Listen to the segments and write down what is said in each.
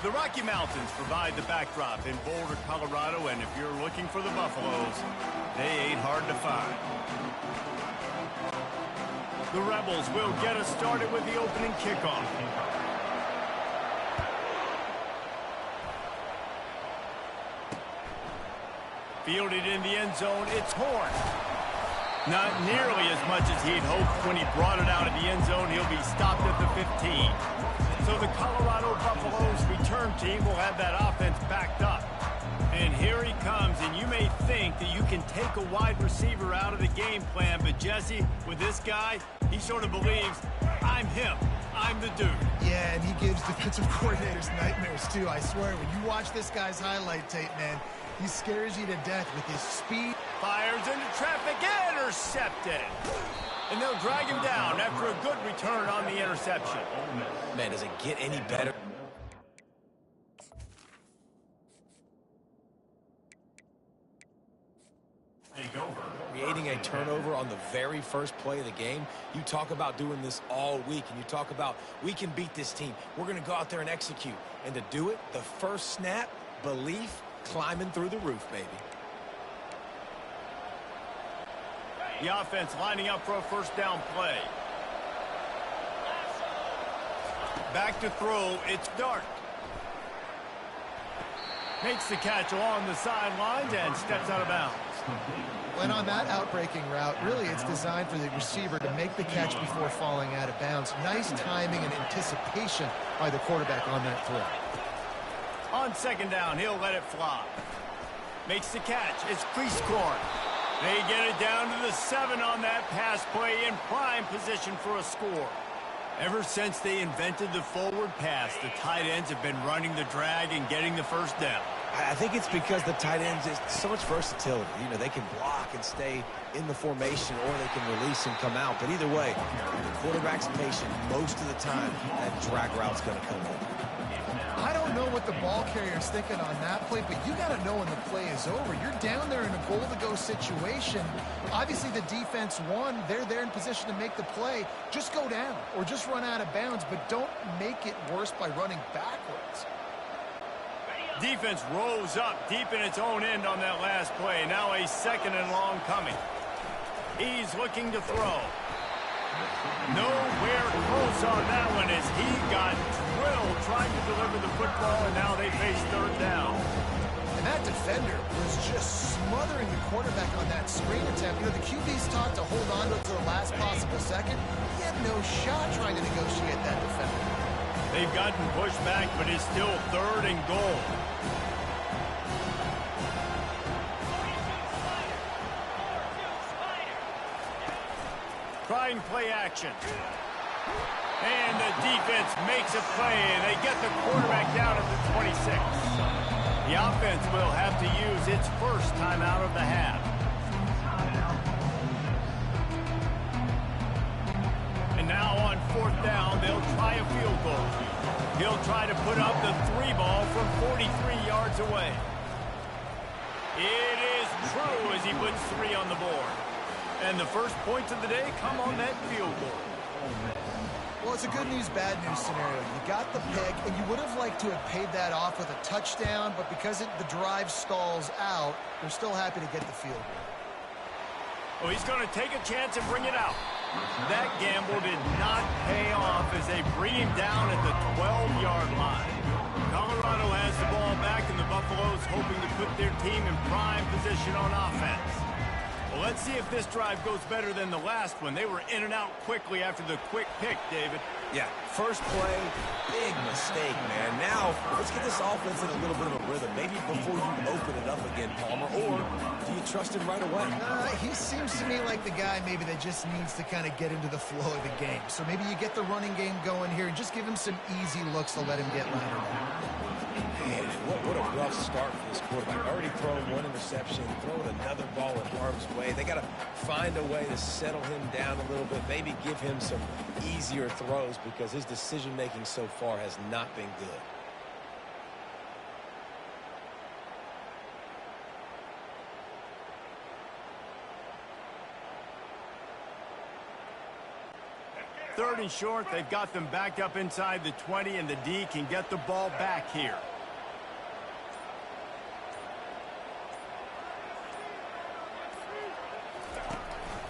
The Rocky Mountains provide the backdrop in Boulder, Colorado, and if you're looking for the Buffaloes, they ain't hard to find. The Rebels will get us started with the opening kickoff. Fielded in the end zone, it's Horn. Not nearly as much as he'd hoped when he brought it out of the end zone. He'll be stopped at the 15. So the Colorado Buffaloes return team will have that offense backed up. And here he comes, and you may think that you can take a wide receiver out of the game plan, but Jesse, with this guy, he sort of believes, I'm him. I'm the dude. Yeah, and he gives defensive coordinators nightmares, too. I swear, when you watch this guy's highlight tape, man, he scares you to death with his speed. Fires into traffic, intercepted. And they'll drag him down after a good return on the interception. Man, does it get any better? Creating a turnover on the very first play of the game. You talk about doing this all week, and you talk about, we can beat this team. We're going to go out there and execute. And to do it, the first snap, belief, climbing through the roof, baby. The offense lining up for a first down play. Back to throw, it's Dart. Makes the catch along the sidelines and steps out of bounds. When on that outbreaking route, really it's designed for the receiver to make the catch before falling out of bounds. Nice timing and anticipation by the quarterback on that throw. On second down, he'll let it fly. Makes the catch, it's Cleescorn. They get it down to the 7 on that pass play in prime position for a score. Ever since they invented the forward pass, the tight ends have been running the drag and getting the first down. I think it's because the tight ends is so much versatility. You know, they can block and stay in the formation, or they can release and come out. But either way, the quarterback's patient most of the time. That drag route's going to come in. I don't know what the ball carrier's thinking on that play, but you got to know when the play is over. You're down there in a goal-to-go situation. Obviously, the defense won. They're there in position to make the play. Just go down or just run out of bounds, but don't make it worse by running backwards. Defense rose up deep in its own end on that last play. Now a second and long coming. He's looking to throw. Nowhere close on that one as he got drilled trying to deliver the football, and now they face third down. And that defender was just smothering the quarterback on that screen attempt. You know, the QB's taught to hold on to the last possible second. He had no shot trying to negotiate that defender. They've gotten pushed back, but it's still third and goal. Trying play action. And the defense makes a play, and they get the quarterback down at the 26. The offense will have to use its first timeout of the half. And now on fourth down, they'll try a field goal. He'll try to put up the 3 ball from 43 yards away. It is true as he puts 3 on the board. And the first points of the day come on that field goal. Well, it's a good news, bad news scenario. You got the pick, and you would have liked to have paid that off with a touchdown, but because the drive stalls out, they're still happy to get the field goal. Oh, he's going to take a chance and bring it out. That gamble did not pay off as they bring him down at the 12-yard line. Colorado has the ball back, and the Buffaloes hoping to put their team in prime position on offense. Well, let's see if this drive goes better than the last one. They were in and out quickly after the quick pick, David. Yeah, first play, big mistake, man. Now, let's get this offense in a little bit of a rhythm. Maybe before you open it up again, Palmer, or do you trust him right away? He seems to me like the guy maybe that just needs to kind of get into the flow of the game. So maybe you get the running game going here and just give him some easy looks to let him get louder down. Man, what a rough start for this quarterback. Already throwing 1 interception, throwing another ball in harm's way. They got to find a way to settle him down a little bit, maybe give him some easier throws because his decision-making so far has not been good. 3rd and short. They've got them backed up inside the 20, and the D can get the ball back here.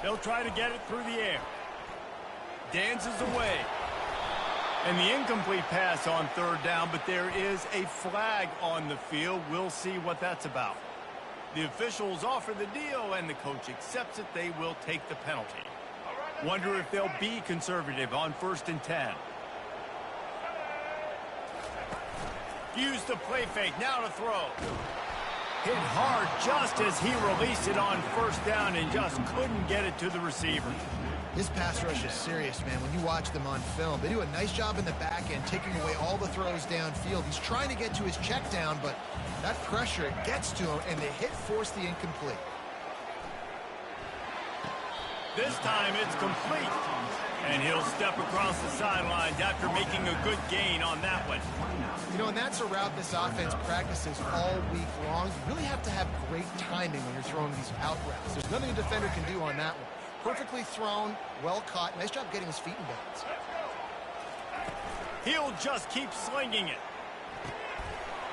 They'll try to get it through the air. Dances away. And the incomplete pass on 3rd down, but there is a flag on the field. We'll see what that's about. The officials offer the deal, and the coach accepts it. They will take the penalty. Wonder if they'll be conservative on 1st and 10. Use the play fake. Now to throw. Hit hard just as he released it on 1st down and just couldn't get it to the receiver. This pass rush is serious, man. When you watch them on film, they do a nice job in the back end, taking away all the throws downfield. He's trying to get to his check down, but that pressure, it gets to him, and the hit forced the incomplete. This time it's complete. And he'll step across the sidelines after making a good gain on that one. You know, and that's a route this offense practices all week long. You really have to have great timing when you're throwing these out routes. There's nothing a defender can do on that one. Perfectly thrown, well caught. Nice job getting his feet in bounds. He'll just keep slinging it.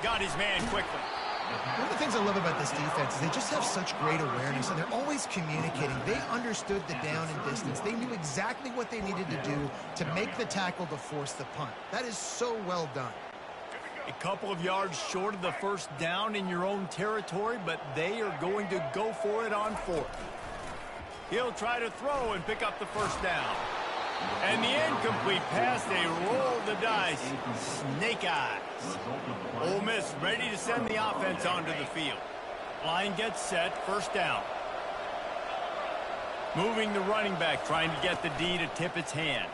Got his man quickly. One of the things I love about this defense is they just have such great awareness, and they're always communicating. They understood the down and distance. They knew exactly what they needed to do to make the tackle to force the punt. That is so well done. A couple of yards short of the 1st down in your own territory, but they are going to go for it on 4th. He'll try to throw and pick up the 1st down. And the incomplete pass, they roll the dice. Snake eyes. Ole Miss ready to send the offense onto the field. Line gets set, 1st down. Moving the running back, trying to get the D to tip its hand.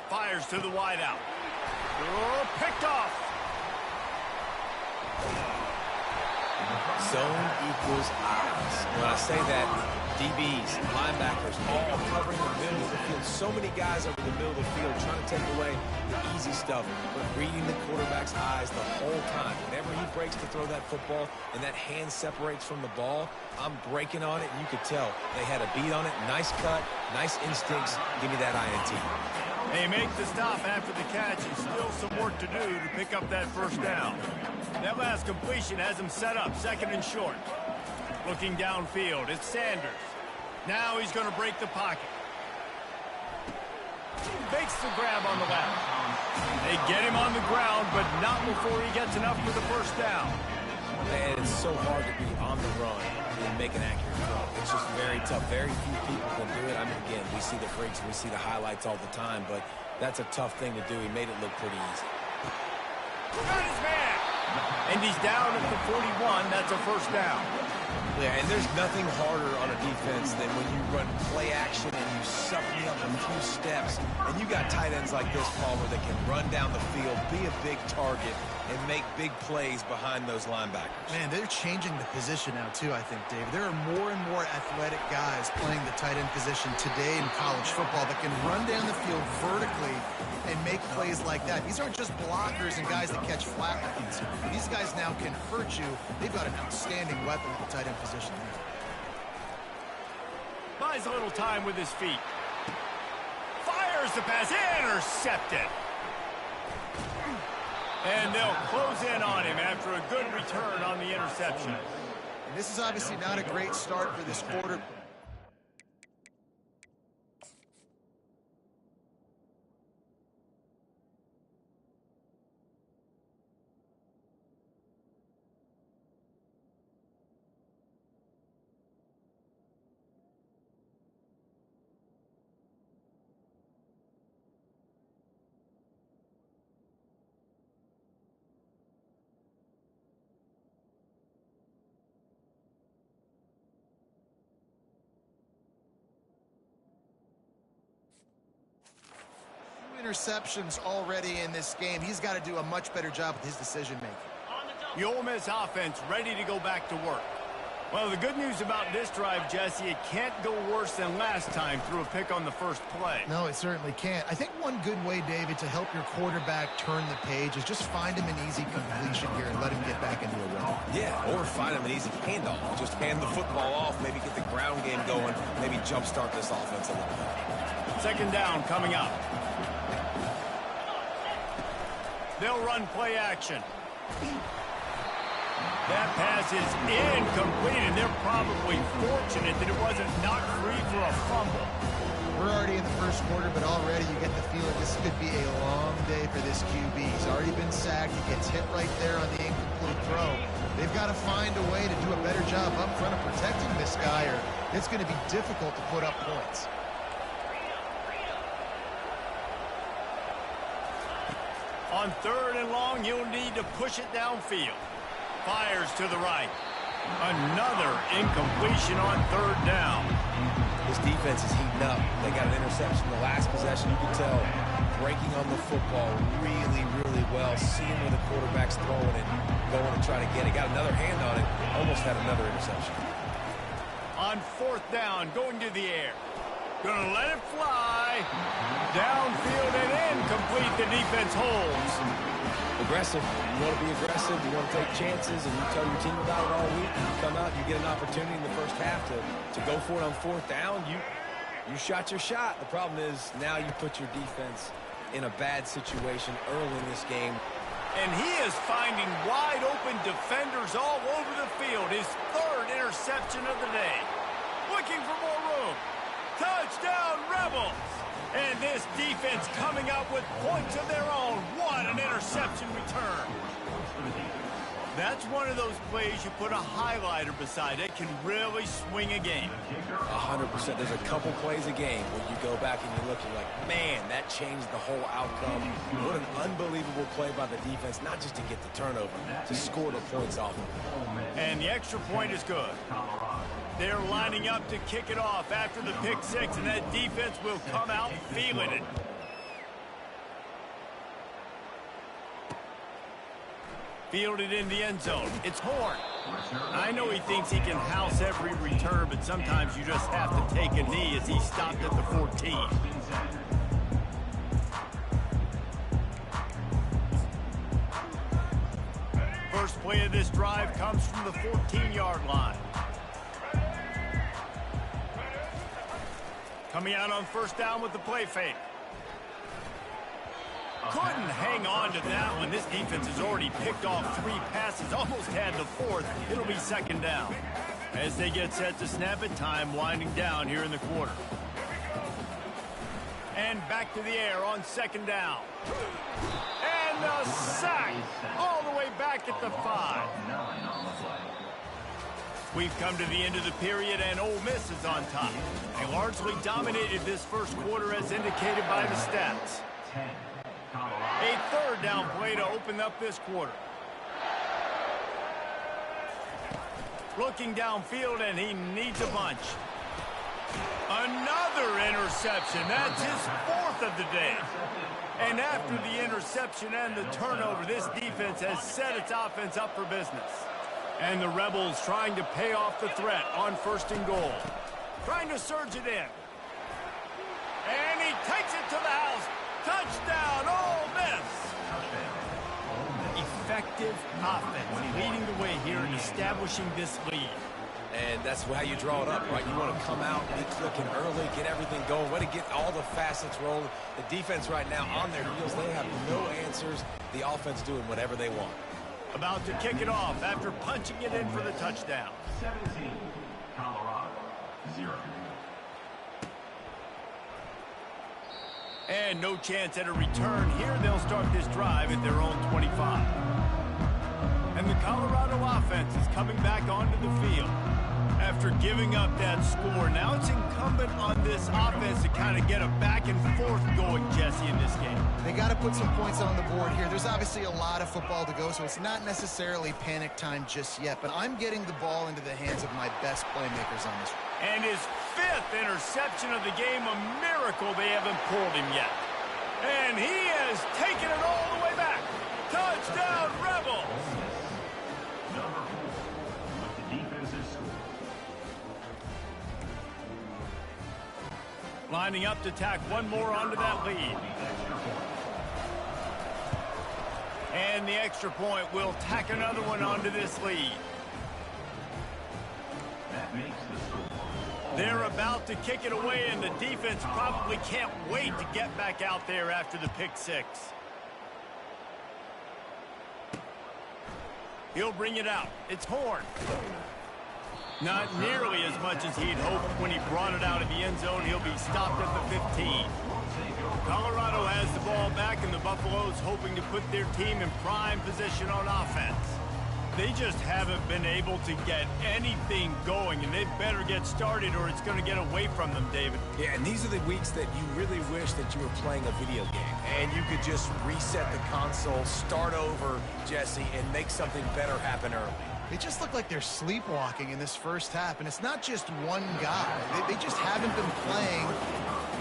Fires to the wideout. Oh, picked off. Zone equals eyes. When I say that, DBs, linebackers, all covering the middle of the field. So many guys over the middle of the field trying to take away the easy stuff, but reading the quarterback's eyes the whole time. Whenever he breaks to throw that football and that hand separates from the ball, I'm breaking on it, and you could tell they had a beat on it. Nice cut, nice instincts. Give me that INT. They make the stop after the catch, and still some work to do to pick up that 1st down. That last completion has him set up, 2nd and short. Looking downfield, it's Sanders. Now he's going to break the pocket. Makes the grab on the left. They get him on the ground, but not before he gets enough for the 1st down. Man, it's so hard to be on the run and make an accurate throw. It's just very tough. Very few people can do it. I mean, again, we see the freaks, we see the highlights all the time, but that's a tough thing to do. He made it look pretty easy. Got his man. And he's down at the 41. That's a 1st down. Yeah, and there's nothing harder on a defense than when you run play action and you suck me up a few steps. And you got tight ends like this, Paul, where they can run down the field, be a big target, and make big plays behind those linebackers. Man, they're changing the position now, too, I think, David. There are more and more athletic guys playing the tight end position today in college football that can run down the field vertically and make plays like that. These aren't just blockers and guys that catch flatlands. These guys now can hurt you. They've got an outstanding weapon at the tight end position there. Buys a little time with his feet. Fires the pass. Intercepted. And they'll close in on him after a good return on the interception. And this is obviously not a great start for this quarter. Interceptions already in this game. He's got to do a much better job with his decision-making. The Ole Miss offense ready to go back to work. Well, the good news about this drive, Jesse, it can't go worse than last time through a pick on the 1st play. No, it certainly can't. I think one good way, David, to help your quarterback turn the page is just find him an easy completion here and let him get back into a run. Yeah, or find him an easy handoff. Just hand the football off, maybe get the ground game going, maybe jumpstart this offense a little bit. Second down coming up. They'll run play action. That pass is incomplete, and they're probably fortunate that it wasn't knocked free for a fumble. We're already in the first quarter, but already you get the feeling this could be a long day for this QB. He's already been sacked. He gets hit right there on the incomplete throw. They've got to find a way to do a better job up front of protecting this guy, or it's going to be difficult to put up points. On third and long, you'll need to push it downfield. Fires to the right. Another incompletion on third down. This defense is heating up. They got an interception the last possession. You can tell breaking on the football really, really well. Seeing where the quarterback's throwing it, going to try to get it. Got another hand on it. Almost had another interception. On fourth down, going to the air. Gonna let it fly. Downfield and incomplete. The defense holds. Aggressive. You want to be aggressive. You want to take chances, and you tell your team about it all week. You come out, you get an opportunity in the first half to go for it on fourth down. You shot your shot. The problem is now you put your defense in a bad situation early in this game. And he is finding wide open defenders all over the field. His third interception of the day. Looking for more room. Touchdown, Rebels! And this defense coming up with points of their own. What an interception return. That's one of those plays you put a highlighter beside. It can really swing a game. 100%. There's a couple plays a game where you go back and you look and you're like, man, that changed the whole outcome. What an unbelievable play by the defense, not just to get the turnover, to score the points off of it. And the extra point is good. They're lining up to kick it off after the pick six, and that defense will come out feeling it. Fielded in the end zone. It's Horn. I know he thinks he can house every return, but sometimes you just have to take a knee as he stopped at the 14. First play of this drive comes from the 14-yard line. Coming out on first down with the play fake. Couldn't hang on to that one. This defense has already picked off 3 passes, almost had the 4th. It'll be second down. As they get set to snap it, time winding down here in the quarter. And back to the air on second down. And a sack all the way back at the 5. We've come to the end of the period, and Ole Miss is on top. They largely dominated this first quarter as indicated by the stats. A third down play to open up this quarter. Looking downfield, and he needs a bunch. Another interception. That's his 4th of the day. And after the interception and the turnover, this defense has set its offense up for business. And the Rebels trying to pay off the threat on first and goal. Trying to surge it in. And he takes it to the house. Touchdown, Ole Miss. Effective offense leading the way here and establishing this lead. And that's how you draw it up, right? You want to come out, be clicking early, get everything going, want to get all the facets rolling. The defense right now on their heels, they have no answers. The offense doing whatever they want. About to kick it off after punching it in for the touchdown. 17, Colorado, 0. And no chance at a return here. They'll start this drive at their own 25. And the Colorado offense is coming back onto the field. After giving up that score, now it's incumbent on this offense to kind of get a back and forth going, Jesse, in this game. They got to put some points on the board here. There's obviously a lot of football to go, so it's not necessarily panic time just yet, but I'm getting the ball into the hands of my best playmakers on this. And his 5th interception of the game, a miracle they haven't pulled him yet. And he has taken it all the way back. Touchdown, Rebels! Number 4 with the defensive score. Lining up to tack one more onto that lead. And the extra point will tack another one onto this lead. That makes the score They're about to kick it away, and the defense probably can't wait to get back out there after the pick six. He'll bring it out. It's Horn. Not nearly as much as he'd hoped when he brought it out of the end zone. He'll be stopped at the 15. Colorado has the ball back, and the Buffaloes hoping to put their team in prime position on offense. They just haven't been able to get anything going, and they better get started or it's going to get away from them, David. Yeah, and these are the weeks that you really wish that you were playing a video game and you could just reset the console, start over, Jesse, and make something better happen early. They just look like they're sleepwalking in this first half, and it's not just one guy. They just haven't been playing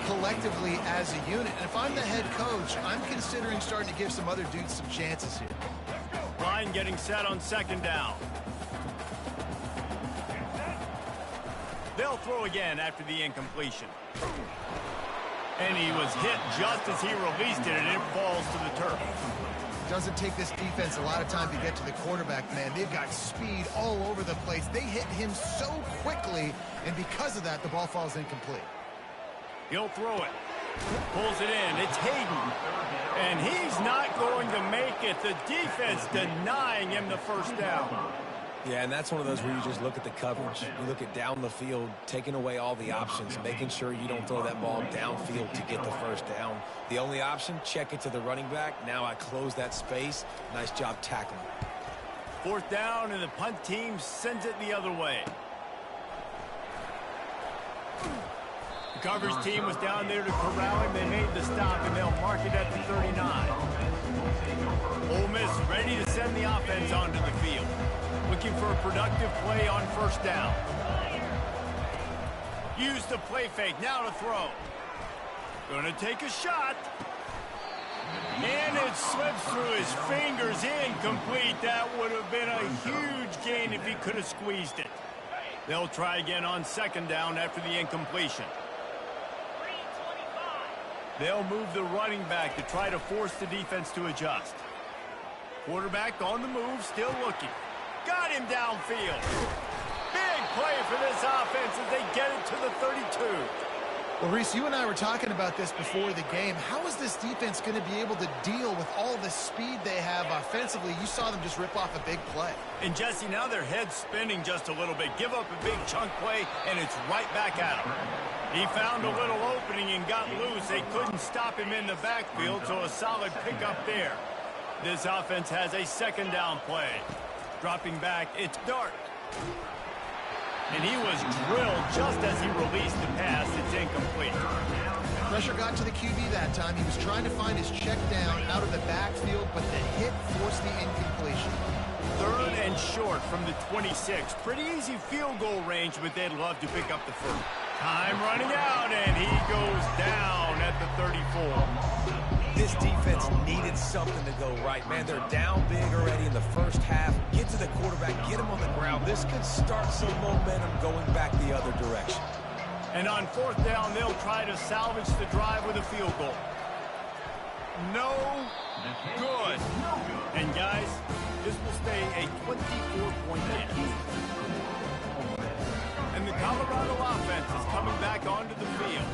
collectively as a unit. And if I'm the head coach, I'm considering starting to give some other dudes some chances here. Line getting set on second down. They'll throw again after the incompletion. And he was hit just as he released it, and it falls to the turf. Doesn't take this defense a lot of time to get to the quarterback, man. They've got speed all over the place. They hit him so quickly, and because of that, the ball falls incomplete. He'll throw it. Pulls it in. It's Hayden. And he's not going to make it. The defense denying him the first down. Yeah, and that's one of those where you just look at the coverage. You look at down the field, taking away all the options, making sure you don't throw that ball downfield to get the first down. The only option, check it to the running back. Now I close that space. Nice job tackling. Fourth down, and the punt team sends it the other way. The coverage team was down there to corral him. They made the stop, and they'll mark it at the 39. Ole Miss ready to send the offense onto the field. Looking for a productive play on first down. Use the play fake. Now to throw. Gonna take a shot. And it slips through his fingers. Incomplete. That would have been a huge gain if he could have squeezed it. They'll try again on second down after the incompletion. They'll move the running back to try to force the defense to adjust. Quarterback on the move, still looking. Got him downfield. Big play for this offense as they get it to the 32. Well, Reese, you and I were talking about this before the game. How is this defense going to be able to deal with all the speed they have offensively? You saw them just rip off a big play. And, Jesse, now their head's spinning just a little bit. Give up a big chunk play, and it's right back at him. He found a little opening and got loose. They couldn't stop him in the backfield, so a solid pickup there. This offense has a second down play. Dropping back, it's Dart. And he was drilled just as he released the pass. It's incomplete. Pressure got to the QB that time. He was trying to find his check down out of the backfield, but the hit forced the incompletion. Third and short from the 26. Pretty easy field goal range, but they'd love to pick up the first. Time running out, and he goes down at the 34. This defense needed something to go right. Man, they're down big already in the first half. Get to the quarterback, get him on the ground. This could start some momentum going back the other direction. And on fourth down, they'll try to salvage the drive with a field goal. No good. And, guys, this will stay a 24-point game. And the Colorado offense is coming back onto the field.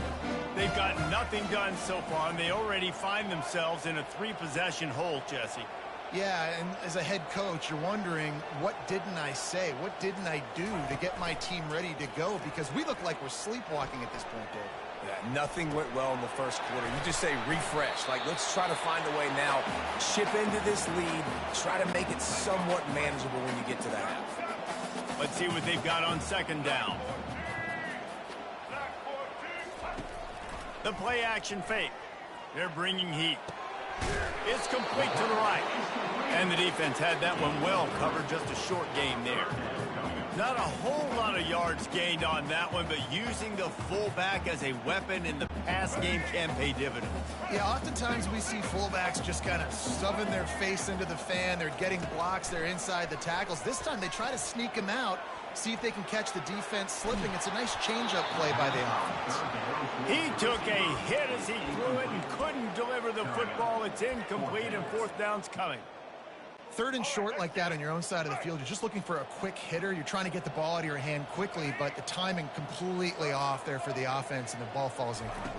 They've got nothing done so far, and they already find themselves in a three-possession hole, Jesse. Yeah, and as a head coach, you're wondering, what didn't I say? What didn't I do to get my team ready to go? Because we look like we're sleepwalking at this point, Dave. Yeah, nothing went well in the first quarter. You just say refresh. Like, let's try to find a way now. Chip into this lead. Try to make it somewhat manageable when you get to the half. Let's see what they've got on second down. The play action fake. They're bringing heat. It's complete to the right. And the defense had that one well covered. Just a short gain there. Not a whole lot of yards gained on that one, but using the fullback as a weapon in the pass game can pay dividends. Yeah, oftentimes we see fullbacks just kind of shoving their face into the fan. They're getting blocks. They're inside the tackles. This time they try to sneak him out, see if they can catch the defense slipping. It's a nice change-up play by the offense. He took a hit as he threw it and couldn't deliver the football. It's incomplete, and fourth down's coming. Third and short like that on your own side of the field, you're just looking for a quick hitter. You're trying to get the ball out of your hand quickly, but the timing completely off there for the offense, and the ball falls incomplete.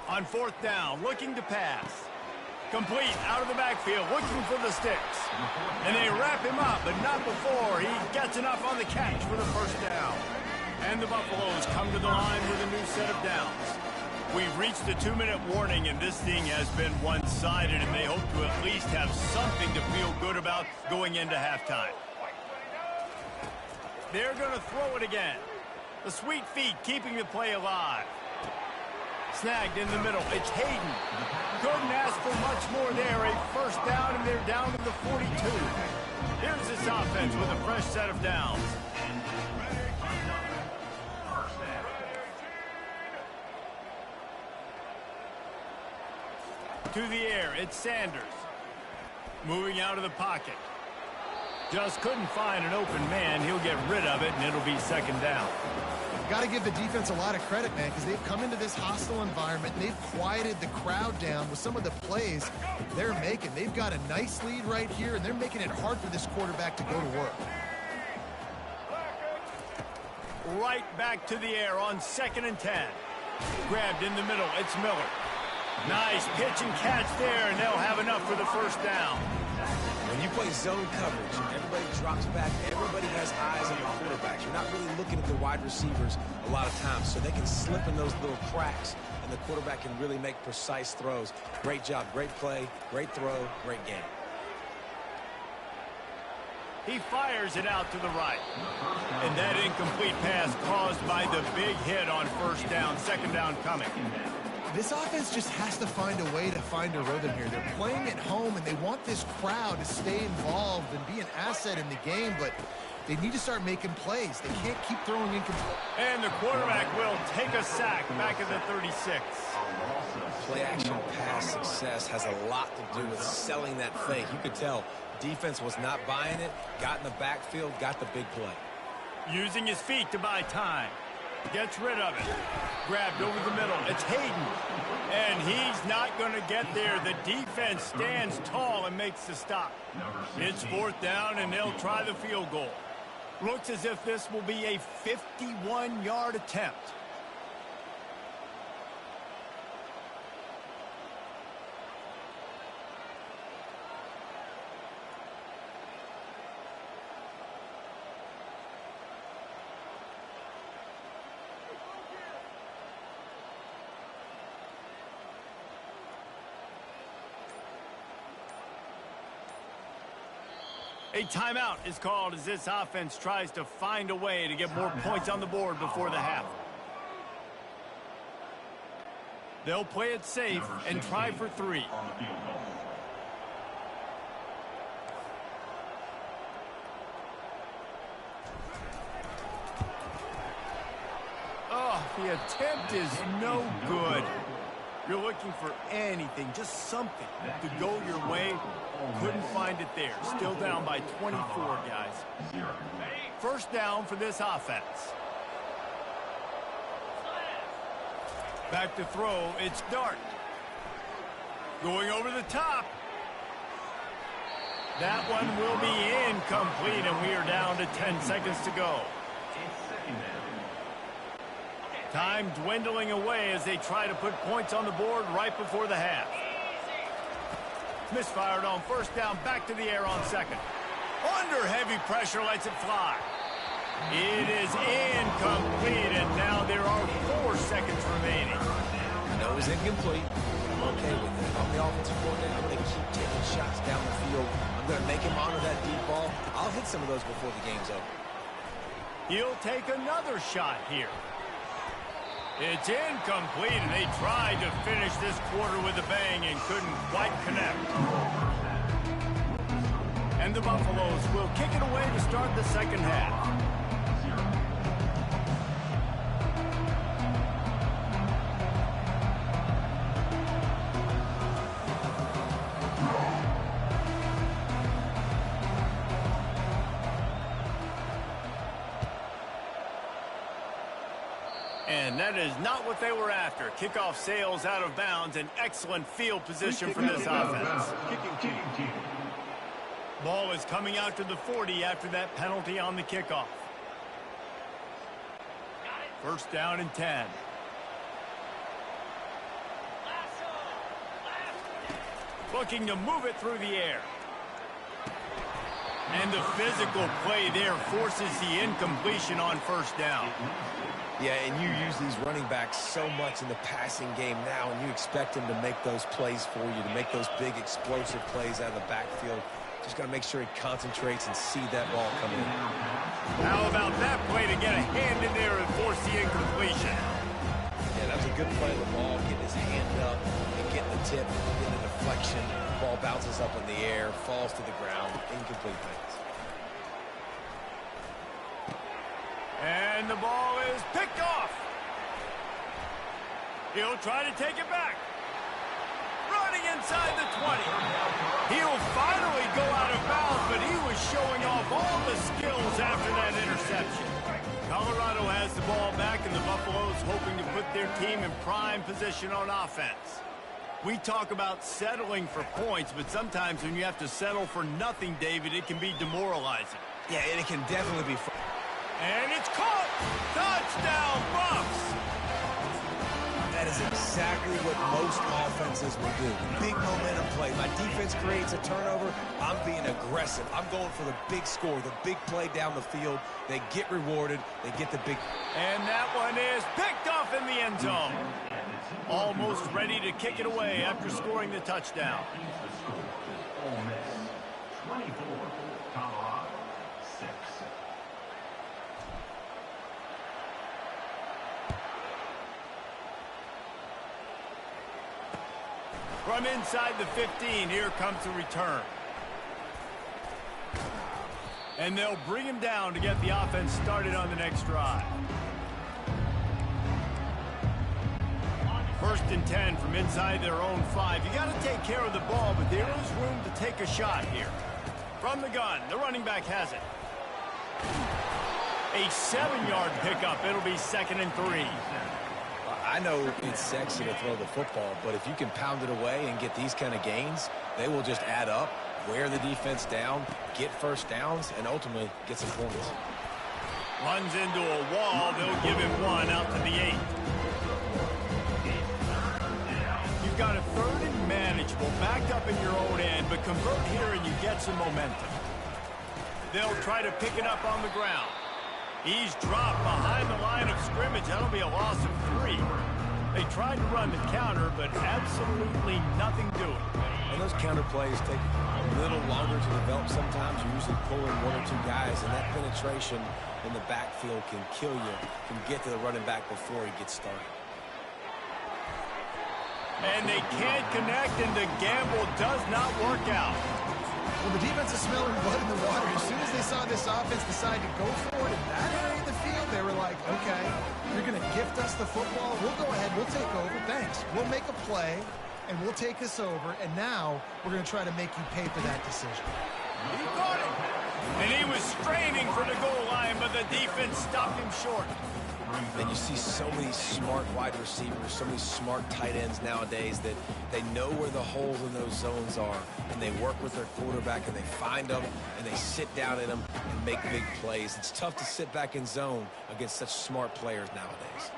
On fourth down, looking to pass. Complete out of the backfield, looking for the sticks. And they wrap him up, but not before he gets enough on the catch for the first down. And the Buffaloes come to the line with a new set of downs. We've reached the 2-minute warning, and this thing has been one-sided, and they hope to at least have something to feel good about going into halftime. They're going to throw it again. The sweet feet keeping the play alive. Snagged in the middle. It's Hayden. Couldn't ask for much more there. A first down, and they're down to the 42. Here's this offense with a fresh set of downs. To the air, it's Sanders. Moving out of the pocket. Just couldn't find an open man. He'll get rid of it, and it'll be second down. Got to give the defense a lot of credit, man, because they've come into this hostile environment, and they've quieted the crowd down with some of the plays they're making. They've got a nice lead right here, and they're making it hard for this quarterback to go to work. Right back to the air on 2nd and 10. Grabbed in the middle. It's Miller. Nice pitch and catch there, and they'll have enough for the first down. When you play zone coverage, everybody drops back. Everybody has eyes on the quarterback. You're not really looking at the wide receivers a lot of times, so they can slip in those little cracks, and the quarterback can really make precise throws. Great job, great play, great throw, great game. He fires it out to the right. And that incomplete pass caused by the big hit on first down. Second down coming. This offense just has to find a way to find a rhythm here. They're playing at home, and they want this crowd to stay involved and be an asset in the game, but they need to start making plays. They can't keep throwing incomplete. And the quarterback will take a sack back at the 36. Play-action pass success has a lot to do with selling that fake. You could tell defense was not buying it, got in the backfield, got the big play. Using his feet to buy time. Gets rid of it. Grabbed over the middle. It's Hayden. And he's not going to get there. The defense stands tall and makes the stop. It's fourth down, and they'll try the field goal. Looks as if this will be a 51-yard attempt. A timeout is called as this offense tries to find a way to get more points on the board before the half. They'll play it safe and try for 3. Oh, the attempt is no good. You're looking for anything, just something to go your way. Couldn't find it there. Still down by 24, guys. First down for this offense. Back to throw. It's Dart. Going over the top. That one will be incomplete, and we are down to 10 seconds to go. Time dwindling away as they try to put points on the board right before the half. Misfired on first down, back to the air on second. Under heavy pressure, lets it fly. It is incomplete, and now there are 4 seconds remaining. I know it was incomplete. I'm okay with it. I'm the offensive coordinator. I'm going to keep taking shots down the field. I'm going to make him honor that deep ball. I'll hit some of those before the game's over. He'll take another shot here. It's incomplete, and they tried to finish this quarter with a bang and couldn't quite connect. And the Buffaloes will kick it away to start the second half. And that is not what they were after. Kickoff sails out of bounds. An excellent field position for this offense. Ball is coming out to the 40 after that penalty on the kickoff. First down and 10. Looking to move it through the air. And the physical play there forces the incompletion on first down. Yeah, and you use these running backs so much in the passing game now, and you expect them to make those plays for you, to make those big explosive plays out of the backfield. Just got to make sure he concentrates and see that ball come in. How about that play to get a hand in there and force the incompletion? Yeah, that was a good play of the ball, getting his hand up and getting the tip, getting the deflection. The ball bounces up in the air, falls to the ground, incomplete pass. And the ball is picked off. He'll try to take it back. Running inside the 20. He'll finally go out of bounds, but he was showing off all the skills after that interception. Colorado has the ball back, and the Buffaloes hoping to put their team in prime position on offense. We talk about settling for points, but sometimes when you have to settle for nothing, David, it can be demoralizing. Yeah, and it can definitely be fun. And it's caught! Touchdown, Buffs! That is exactly what most offenses will do. Big momentum play. My defense creates a turnover. I'm being aggressive. I'm going for the big score, the big play down the field. They get rewarded. They get the big... And that one is picked off in the end zone. Almost ready to kick it away after scoring the touchdown. Ole Miss 24, Colorado 6. From inside the 15, here comes the return. And they'll bring him down to get the offense started on the next drive. First and 10 from inside their own 5. You got to take care of the ball, but there is room to take a shot here. From the gun, the running back has it. A 7-yard pickup. It'll be 2nd and 3. I know it's sexy to throw the football, but if you can pound it away and get these kind of gains, they will just add up, wear the defense down, get first downs, and ultimately get some points. Runs into a wall. They'll give him one out to the 8. You've got a 3rd and manageable, backed up in your own end, but convert here and you get some momentum. They'll try to pick it up on the ground. He's dropped behind the line of scrimmage. That'll be a loss of 3. They tried to run the counter, but absolutely nothing doing. And those counter plays take a little longer to develop sometimes. You're usually pulling 1 or 2 guys, and that penetration in the backfield can kill you, can get to the running back before he gets started. And they can't connect, and the gamble does not work out. Well, the defense is smelling blood in the water. As soon as they saw this offense decide to go for it in that area of the field, they were like, okay, you're going to gift us the football. We'll go ahead. We'll take over. Thanks. We'll make a play, and we'll take us over. And now we're going to try to make you pay for that decision. He caught it. And he was straining for the goal line, but the defense stopped him short. And you see so many smart wide receivers, so many smart tight ends nowadays that they know where the holes in those zones are, and they work with their quarterback, and they find them, and they sit down in them and make big plays. It's tough to sit back in zone against such smart players nowadays.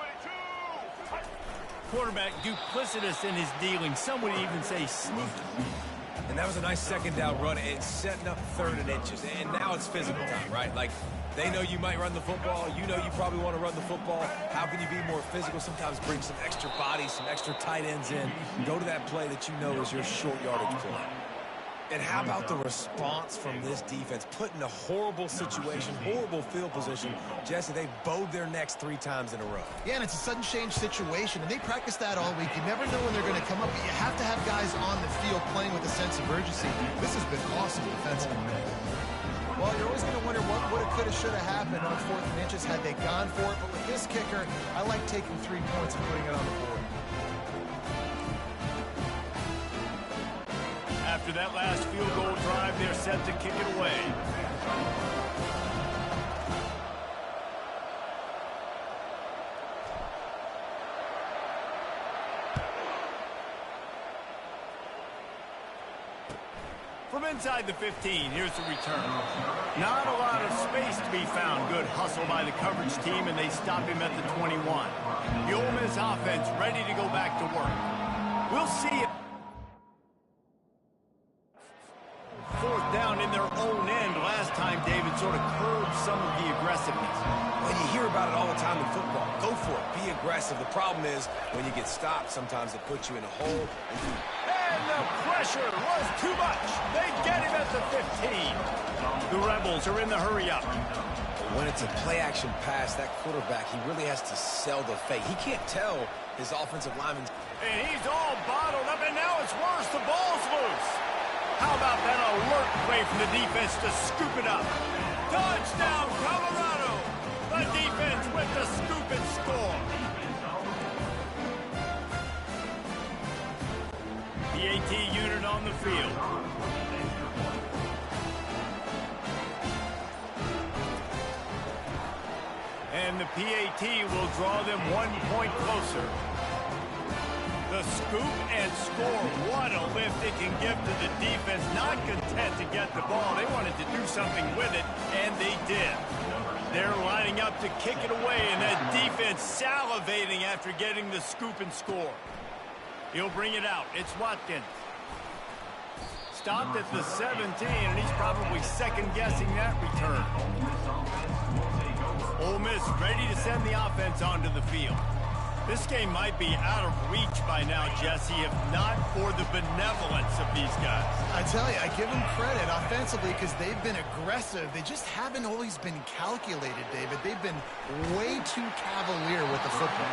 Quarterback duplicitous in his dealing. Some would even say sneaky. And that was a nice 2nd down run. It's setting up 3rd and inches. And now it's physical time, right? Like, they know you might run the football. You know you probably want to run the football. How can you be more physical? Sometimes bring some extra bodies, some extra tight ends in. Go to that play that you know is your short yardage play. And how about the response from this defense? Put in a horrible situation, horrible field position. Jesse, they bowed their necks 3 times in a row. Yeah, and it's a sudden change situation, and they practice that all week. You never know when they're going to come up, but you have to have guys on the field playing with a sense of urgency. This has been awesome defensively. Well, you're always going to wonder what would have, could have, should have happened on 4th and inches had they gone for it. But with this kicker, I like taking 3 points and putting it on the board. After that last field goal drive, they're set to kick it away. From inside the 15. Here's the return. Not a lot of space to be found. Good hustle by the coverage team, and they stop him at the 21. The Ole Miss offense ready to go back to work. We'll see it. Fourth down in their own end. Last time, David sort of curbed some of the aggressiveness. Well, you hear about it all the time in football. Go for it. Be aggressive. The problem is when you get stopped, sometimes it puts you in a hole. And the pressure was too much. They get him at the 15. The Rebels are in the hurry-up. When it's a play-action pass, that quarterback, he really has to sell the fake. He can't tell his offensive lineman. And he's all bottled up, and now it's worse. The ball's loose. How about that alert play from the defense to scoop it up? Touchdown, Colorado! The defense went to scoop and score. The AT unit on the field. And the PAT will draw them 1 point closer. The scoop and score. What a lift it can give to the defense. Not content to get the ball. They wanted to do something with it, and they did. They're lining up to kick it away, and that defense salivating after getting the scoop and score. He'll bring it out. It's Watkins. Stopped at the 17, and he's probably second-guessing that return. Ole Miss ready to send the offense onto the field. This game might be out of reach by now, Jesse, if not for the benevolence of these guys. I tell you, I give them credit offensively because they've been aggressive. They just haven't always been calculated, David. They've been way too cavalier with the football.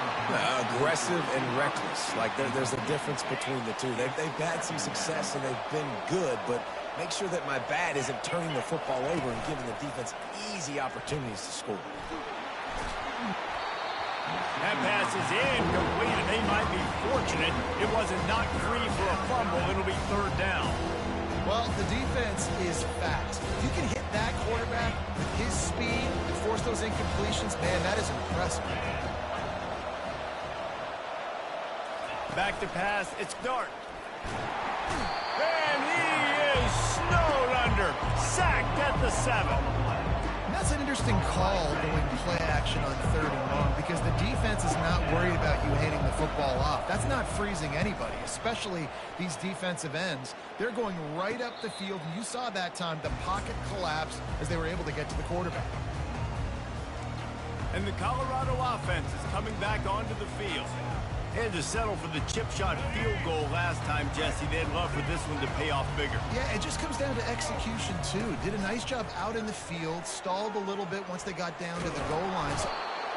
Aggressive and reckless. Like there's a difference between the two. They've had some success and they've been good, but make sure that my bat isn't turning the football over and giving the defense easy opportunities to score. That pass is incomplete, and they might be fortunate it wasn't knocked free for a fumble. It'll be third down. Well, the defense is fast. If you can hit that quarterback with his speed and force those incompletions, man, that is impressive. Back to pass. It's Dart. And he is snowed under. Sacked at the 7. That's an interesting call going play action on 3rd and long because the defense is not worried about you handing the football off. That's not freezing anybody, especially these defensive ends. They're going right up the field, and you saw that time the pocket collapse as they were able to get to the quarterback. And the Colorado offense is coming back onto the field. Had to settle for the chip shot field goal last time, Jesse. They'd love for this one to pay off bigger. Yeah, it just comes down to execution, too. Did a nice job out in the field, stalled a little bit once they got down to the goal line.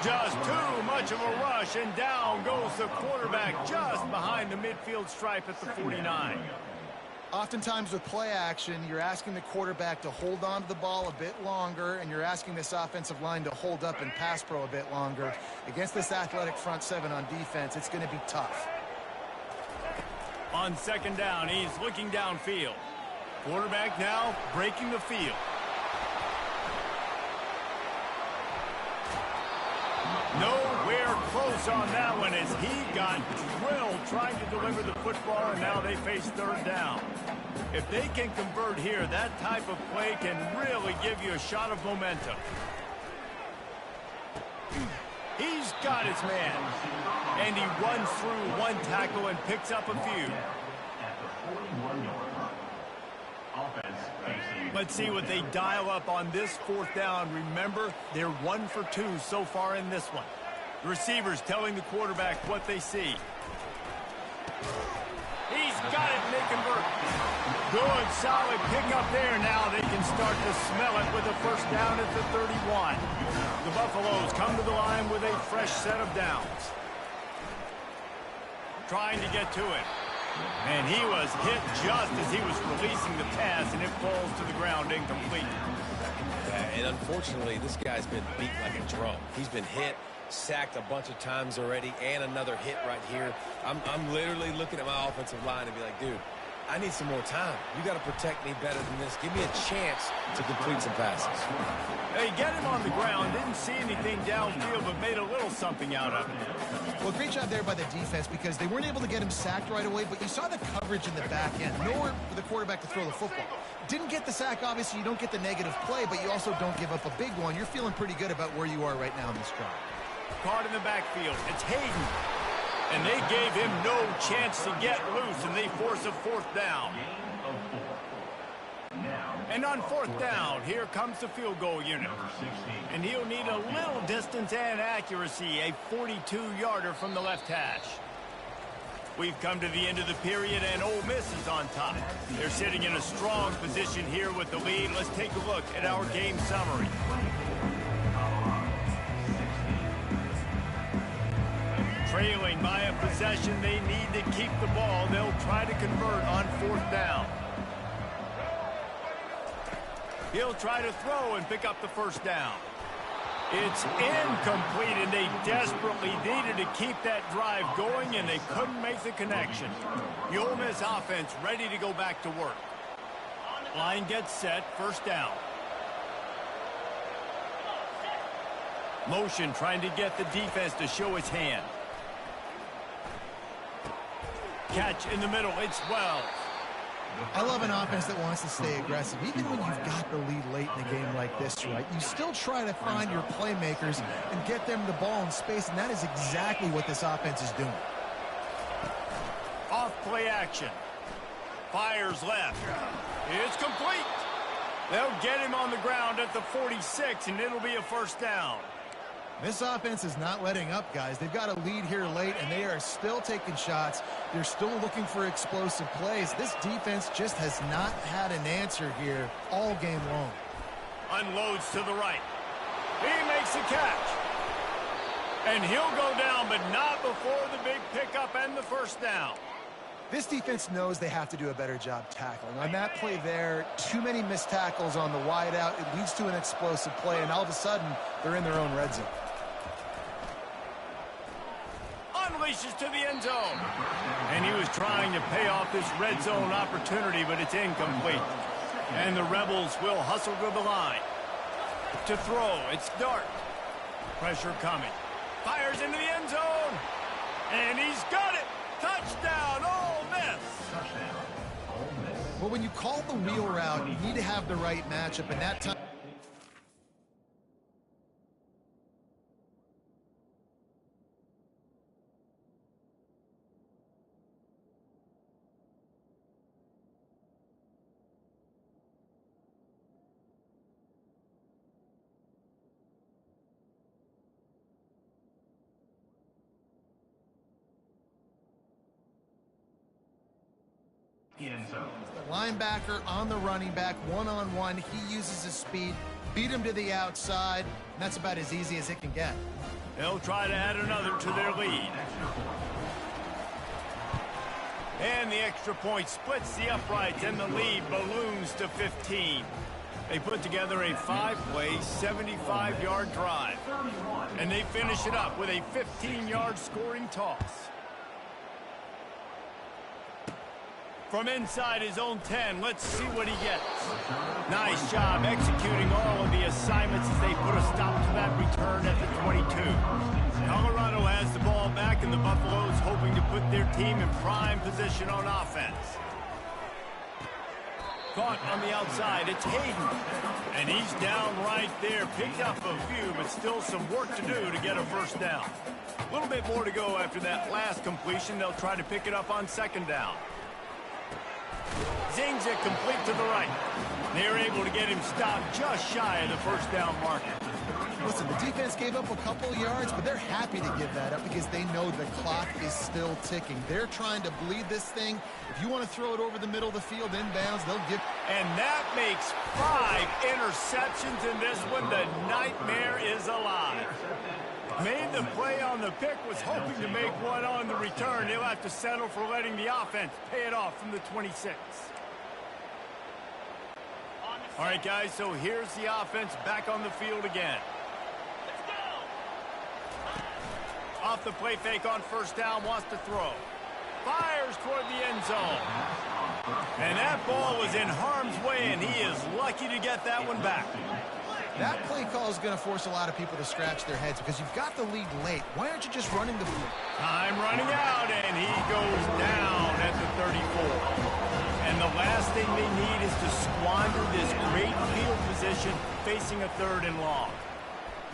Just too much of a rush, and down goes the quarterback just behind the midfield stripe at the 49. Oftentimes with play action, you're asking the quarterback to hold on to the ball a bit longer, and you're asking this offensive line to hold up in pass pro a bit longer. Against this athletic front 7 on defense, it's going to be tough. On 2nd down, he's looking downfield. Quarterback now breaking the field. Nowhere close on that one as he got drilled trying to deliver the football, and now they face 3rd down. If they can convert here, that type of play can really give you a shot of momentum. He's got his man, and he runs through one tackle and picks up a few. Let's see what they dial up on this 4th down. Remember, they're 1 for 2 so far in this one. The receivers telling the quarterback what they see. He's got it, and they convert. Good, solid pickup there. Now they can start to smell it with a 1st down at the 31. The Buffaloes come to the line with a fresh set of downs. Trying to get to it. And he was hit just as he was releasing the pass, and it falls to the ground incomplete. And unfortunately, this guy's been beat like a drum. He's been hit, sacked a bunch of times already, and another hit right here. I'm literally looking at my offensive line and be like, dude, I need some more time. You got to protect me better than this. Give me a chance to complete some passes. They get him on the ground. Didn't see anything downfield, but made a little something out of it. Well, great job there by the defense because they weren't able to get him sacked right away, but you saw the coverage in the back end. Nowhere for the quarterback to throw the football. Didn't get the sack, obviously. You don't get the negative play, but you also don't give up a big one. You're feeling pretty good about where you are right now in this drive. Caught in the backfield. It's Hayden. And they gave him no chance to get loose, and they force a fourth down. And on fourth down, here comes the field goal unit. And he'll need a little distance and accuracy, a 42-yarder from the left hash. We've come to the end of the period, and Ole Miss is on top. They're sitting in a strong position here with the lead. Let's take a look at our game summary. Trailing by a possession, they need to keep the ball. They'll try to convert on fourth down. He'll try to throw and pick up the first down. It's incomplete, and they desperately needed to keep that drive going, and they couldn't make the connection. The Ole Miss offense ready to go back to work. Line gets set, first down. Motion trying to get the defense to show its hand. Catch in the middle, it's Wells. I love an offense that wants to stay aggressive. Even when you've got the lead late in a game like this, right, you still try to find your playmakers and get them the ball in space, and that is exactly what this offense is doing. Off play action. Fires left. It's complete. They'll get him on the ground at the 46, and it'll be a first down. This offense is not letting up, guys. They've got a lead here late, and they are still taking shots. They're still looking for explosive plays. This defense just has not had an answer here all game long. Unloads to the right. He makes the catch. And he'll go down, but not before the big pickup and the first down. This defense knows they have to do a better job tackling. On that play there, too many missed tackles on the wide out. It leads to an explosive play, and all of a sudden, they're in their own red zone. Unleashes to the end zone. And he was trying to pay off this red zone opportunity, but it's incomplete. And the Rebels will hustle to the line. To throw, it's Dart. Pressure coming. Fires into the end zone. And he's got it. Touchdown, Ole Miss. Well, when you call the wheel route, you need to have the right matchup, and that time. The linebacker on the running back, one-on-one. He uses his speed, beat him to the outside, and that's about as easy as it can get. They'll try to add another to their lead. And the extra point splits the uprights, and the lead balloons to 15. They put together a 5-play, 75-yard drive. And they finish it up with a 15-yard scoring toss. From inside his own 10, let's see what he gets. Nice job executing all of the assignments as they put a stop to that return at the 22. Colorado has the ball back, and the Buffaloes hoping to put their team in prime position on offense. Caught on the outside, it's Hayden. And he's down right there, picked up a few, but still some work to do to get a first down. A little bit more to go after that last completion. They'll try to pick it up on second down. Zings it complete to the right. They're able to get him stopped just shy of the first down marker. Listen, the defense gave up a couple yards, but they're happy to give that up because they know the clock is still ticking. They're trying to bleed this thing. If you want to throw it over the middle of the field inbounds, they'll give. And that makes 5 interceptions in this one. The nightmare is alive. Made the play on the pick, was hoping to make one on the return. He'll have to settle for letting the offense pay it off from the 26. All right, guys, so here's the offense back on the field again. Off the play fake on first down, wants to throw. Fires toward the end zone. And that ball was in harm's way, and he is lucky to get that one back. That play call is going to force a lot of people to scratch their heads because you've got the lead late. Why aren't you just running the ball? Time running out, and he goes down at the 34. And the last thing they need is to squander this great field position facing a 3rd and long.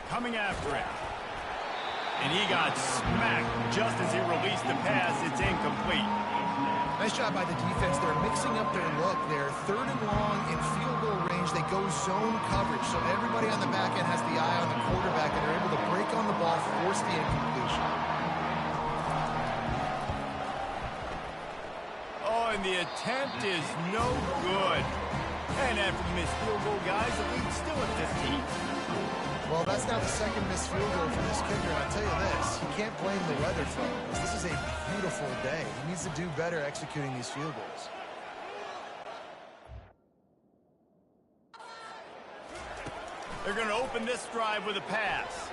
Coming after him. And he got smacked just as he released the pass. It's incomplete. Nice job by the defense. They're mixing up their look. They're 3rd and long in field goal range. They go zone coverage. So everybody on the back end has the eye on the quarterback, and they're able to break on the ball, force the incompletion. Oh, and the attempt is no good. And after the missed field goal, guys, the lead's still at 15. Well, that's now the 2nd missed field goal for this kicker, and I'll tell you this, you can't blame the weather for this. This is a beautiful day. He needs to do better executing these field goals. They're going to open this drive with a pass.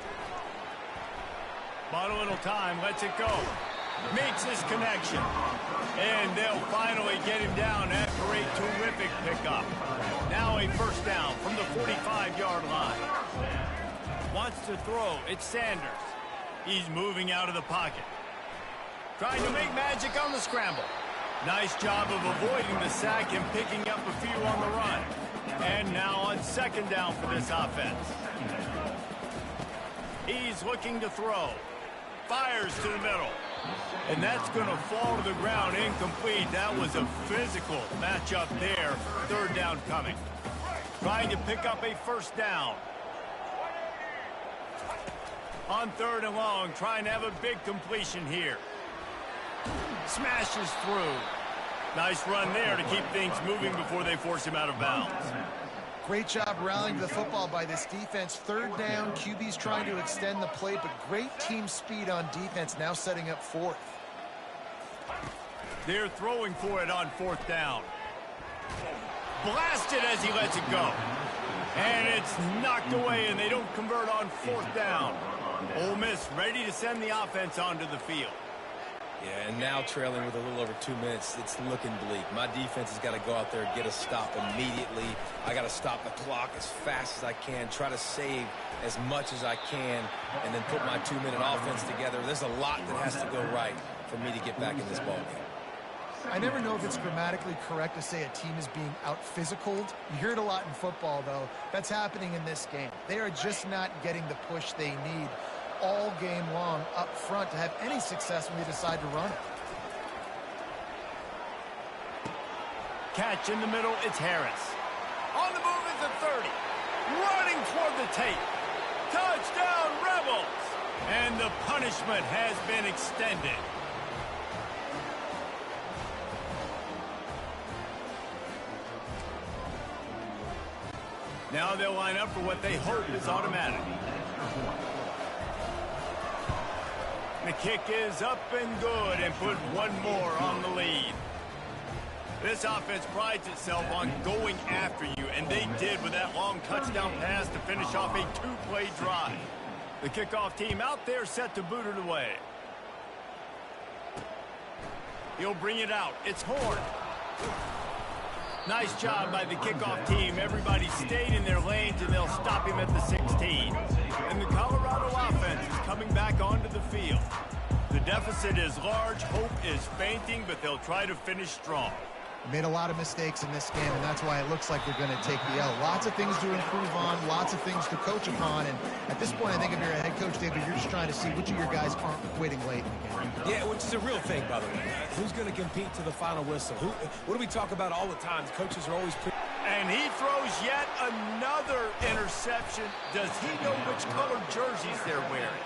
Bought a little time, lets it go. Makes his connection. And they'll finally get him down after a terrific pickup. Now a 1st down from the 45-yard line. Wants to throw. It's Sanders. He's moving out of the pocket. Trying to make magic on the scramble. Nice job of avoiding the sack and picking up a few on the run. And now on 2nd down for this offense. He's looking to throw. Fires to the middle. And that's going to fall to the ground incomplete. That was a physical matchup there. 3rd down coming. Trying to pick up a 1st down. On 3rd and long, trying to have a big completion here. Smashes through. Nice run there to keep things moving before they force him out of bounds. Great job rallying to the football by this defense. 3rd down, QB's trying to extend the play, but great team speed on defense, now setting up 4th. They're throwing for it on 4th down. Blasted as he lets it go. And it's knocked away, and they don't convert on 4th down. Ole Miss ready to send the offense onto the field. Yeah, and now trailing with a little over 2 minutes, it's looking bleak. My defense has got to go out there and get a stop immediately. I got to stop the clock as fast as I can, try to save as much as I can, and then put my 2-minute offense together. There's a lot that has to go right for me to get back in this ballgame. I never know if it's grammatically correct to say a team is being out-physicaled. You hear it a lot in football, though. That's happening in this game. They are just not getting the push they need all game long up front to have any success when they decide to run it. Catch in the middle, it's Harris. On the move is the 30. Running toward the tape. Touchdown, Rebels! And the punishment has been extended. Now they'll line up for what they hope is automatic. The kick is up and good and put one more on the lead. This offense prides itself on going after you, and they did with that long touchdown pass to finish off a 2-play drive. The kickoff team out there set to boot it away. He'll bring it out. It's Horn. Nice job by the kickoff team. Everybody stayed in their lanes, and they'll stop him at the 16. And the Colorado offense is coming back onto the field. The deficit is large. Hope is fainting, but they'll try to finish strong. Made a lot of mistakes in this game, and that's why it looks like they're going to take the L. Lots of things to improve on, lots of things to coach upon, and at this point, I think if you're a head coach, David, you're just trying to see which of your guys aren't quitting late in the game. Yeah, which is a real thing, by the way. Who's going to compete to the final whistle? What do we talk about all the time? Coaches are always... And he throws yet another interception. Does he know which colored jerseys they're wearing?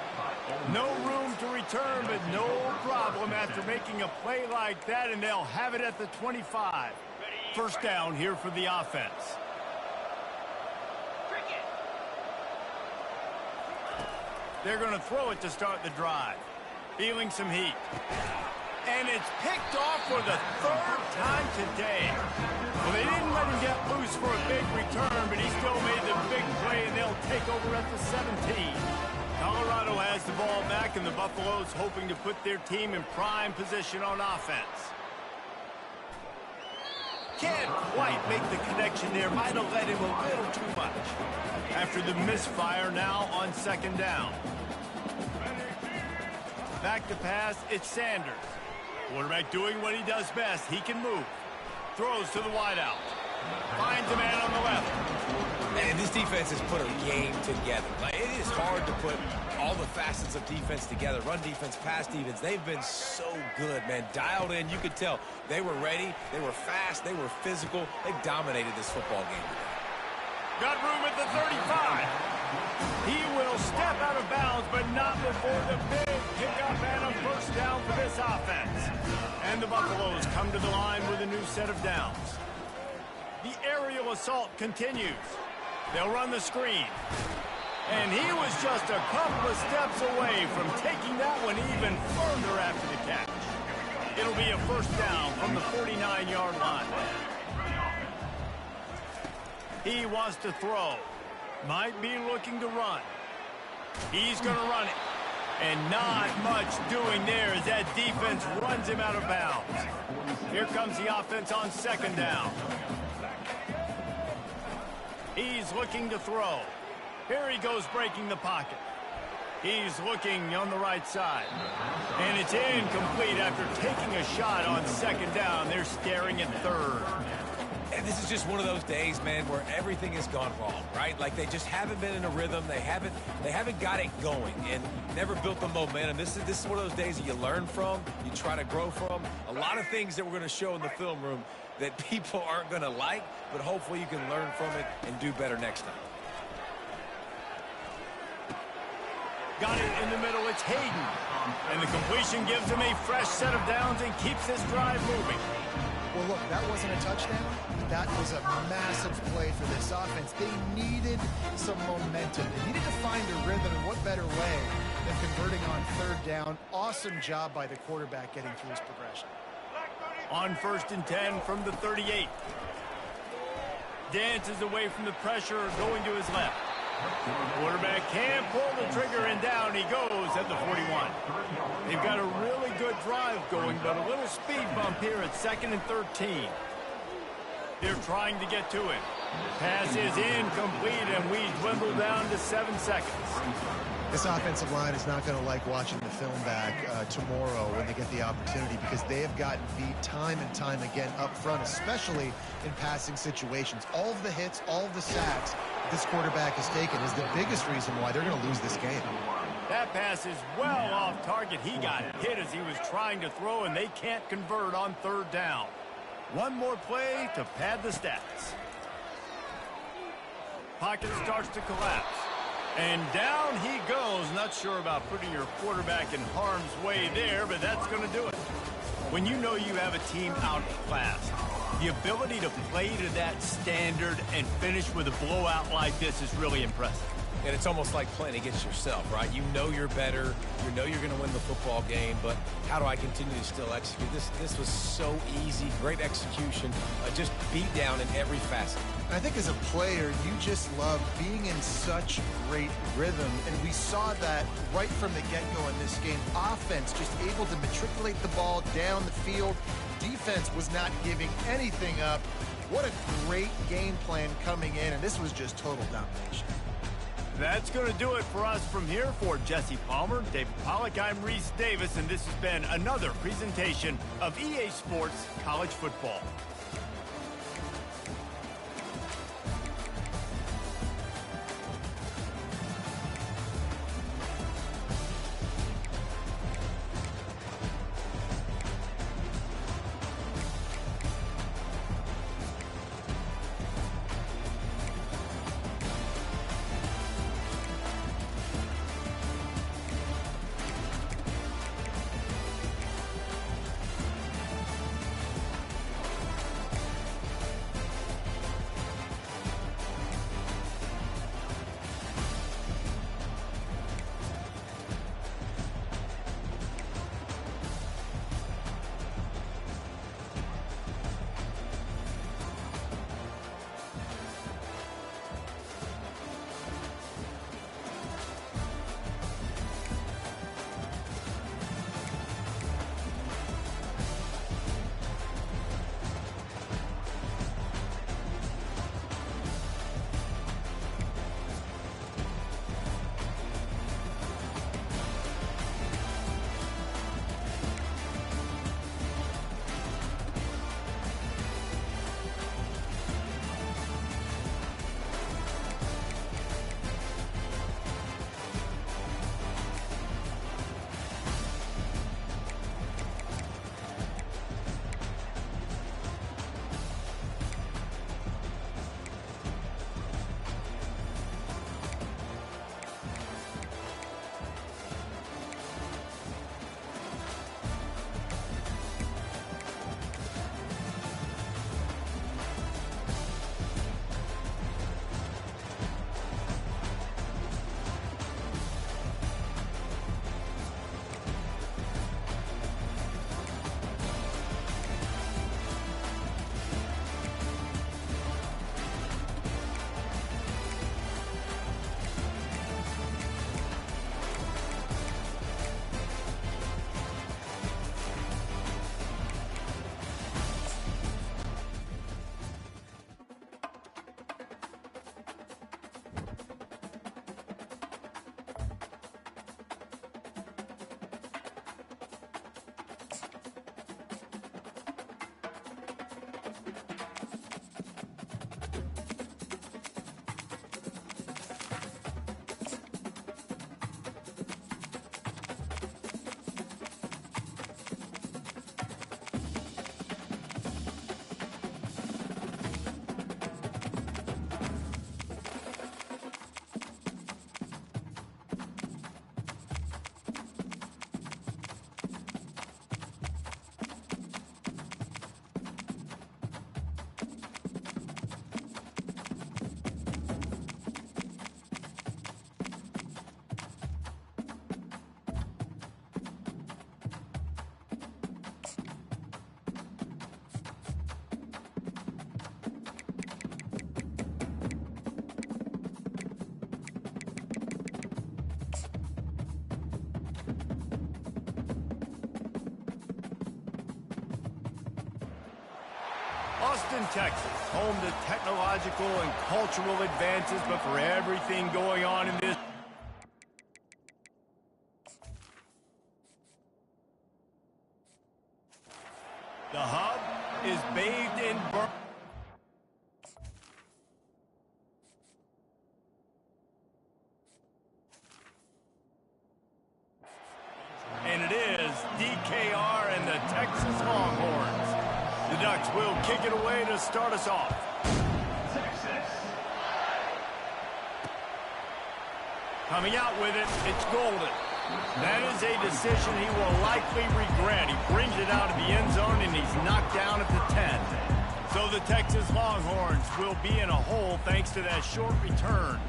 No room to return, but no problem after making a play like that, and they'll have it at the 25. 1st down here for the offense. They're going to throw it to start the drive. Feeling some heat. And it's picked off for the 3rd time today. Well, they didn't let him get loose for a big return, but he still made the big play, and they'll take over at the 17. Colorado has the ball back, and the Buffaloes hoping to put their team in prime position on offense. Can't quite make the connection there. Might have let him a little too much. After the misfire, now on 2nd down. Back to pass, it's Sanders. Quarterback doing what he does best. He can move. Throws to the wideout. Finds a man on the left. And this defense has put a game together. Like, it is hard to put all the facets of defense together. Run defense, pass defense. They've been so good, man. Dialed in. You could tell they were ready. They were fast. They were physical. They dominated this football game today. Got room at the 35. He will step out of bounds, but not before the big pickup and a first down for this offense. And the Buffaloes come to the line with a new set of downs. The aerial assault continues. They'll run the screen. And he was just a couple of steps away from taking that one even further after the catch. It'll be a first down from the 49-yard line. He wants to throw. Might be looking to run. He's going to run it. And not much doing there as that defense runs him out of bounds. Here comes the offense on second down. He's looking to throw. Here he goes breaking the pocket. He's looking on the right side. And it's incomplete after taking a shot on second down. They're staring at third. And this is just one of those days, man, where everything has gone wrong, right? Like they just haven't been in a rhythm. They haven't got it going and never built the momentum. This is one of those days that you learn from, you try to grow from. A lot of things that we're going to show in the film room that people aren't going to like, but hopefully you can learn from it and do better next time. Got it in the middle. It's Hayden. And the completion gives him a fresh set of downs and keeps this drive moving. Well, look, that wasn't a touchdown. That was a massive play for this offense. They needed some momentum. They needed to find a rhythm, and what better way than converting on third down. Awesome job by the quarterback getting through his progression. On 1st and 10 from the 38. Dances away from the pressure, going to his left. Quarterback can't pull the trigger, and down he goes at the 41. They've got a really good drive going, but a little speed bump here at 2nd and 13. They're trying to get to him. Pass is incomplete, and we dwindle down to 7 seconds. This offensive line is not going to like watching the film back tomorrow when they get the opportunity, because they have gotten beat time and time again up front, especially in passing situations. All of the hits, all of the sacks this quarterback has taken is the biggest reason why they're going to lose this game. That pass is well off target. He got hit as he was trying to throw, and they can't convert on third down. One more play to pad the stats. Pocket starts to collapse. And down he goes. Not sure about putting your quarterback in harm's way there, but that's going to do it. When you know you have a team outclassed, the ability to play to that standard and finish with a blowout like this is really impressive. And it's almost like playing against yourself, right? You know you're better. You know you're going to win the football game, but how do I continue to still execute? This was so easy. Great execution. Just beat down in every facet. I think as a player, you just love being in such great rhythm, and we saw that right from the get-go in this game. Offense just able to matriculate the ball down the field. Defense was not giving anything up. What a great game plan coming in, and this was just total domination. That's going to do it for us from here. For Jesse Palmer, David Pollack, I'm Reese Davis, and this has been another presentation of EA Sports College Football. Austin, Texas, home to technological and cultural advances, but for everything going on in this. The hub is bathed in burn. And it is DKR and the Texas Longhorns. The Ducks will kick it away to start us off. Texas. Coming out with it, it's Golden. That is a decision he will likely regret. He brings it out of the end zone, and he's knocked down at the 10. So the Texas Longhorns will be in a hole thanks to that short return.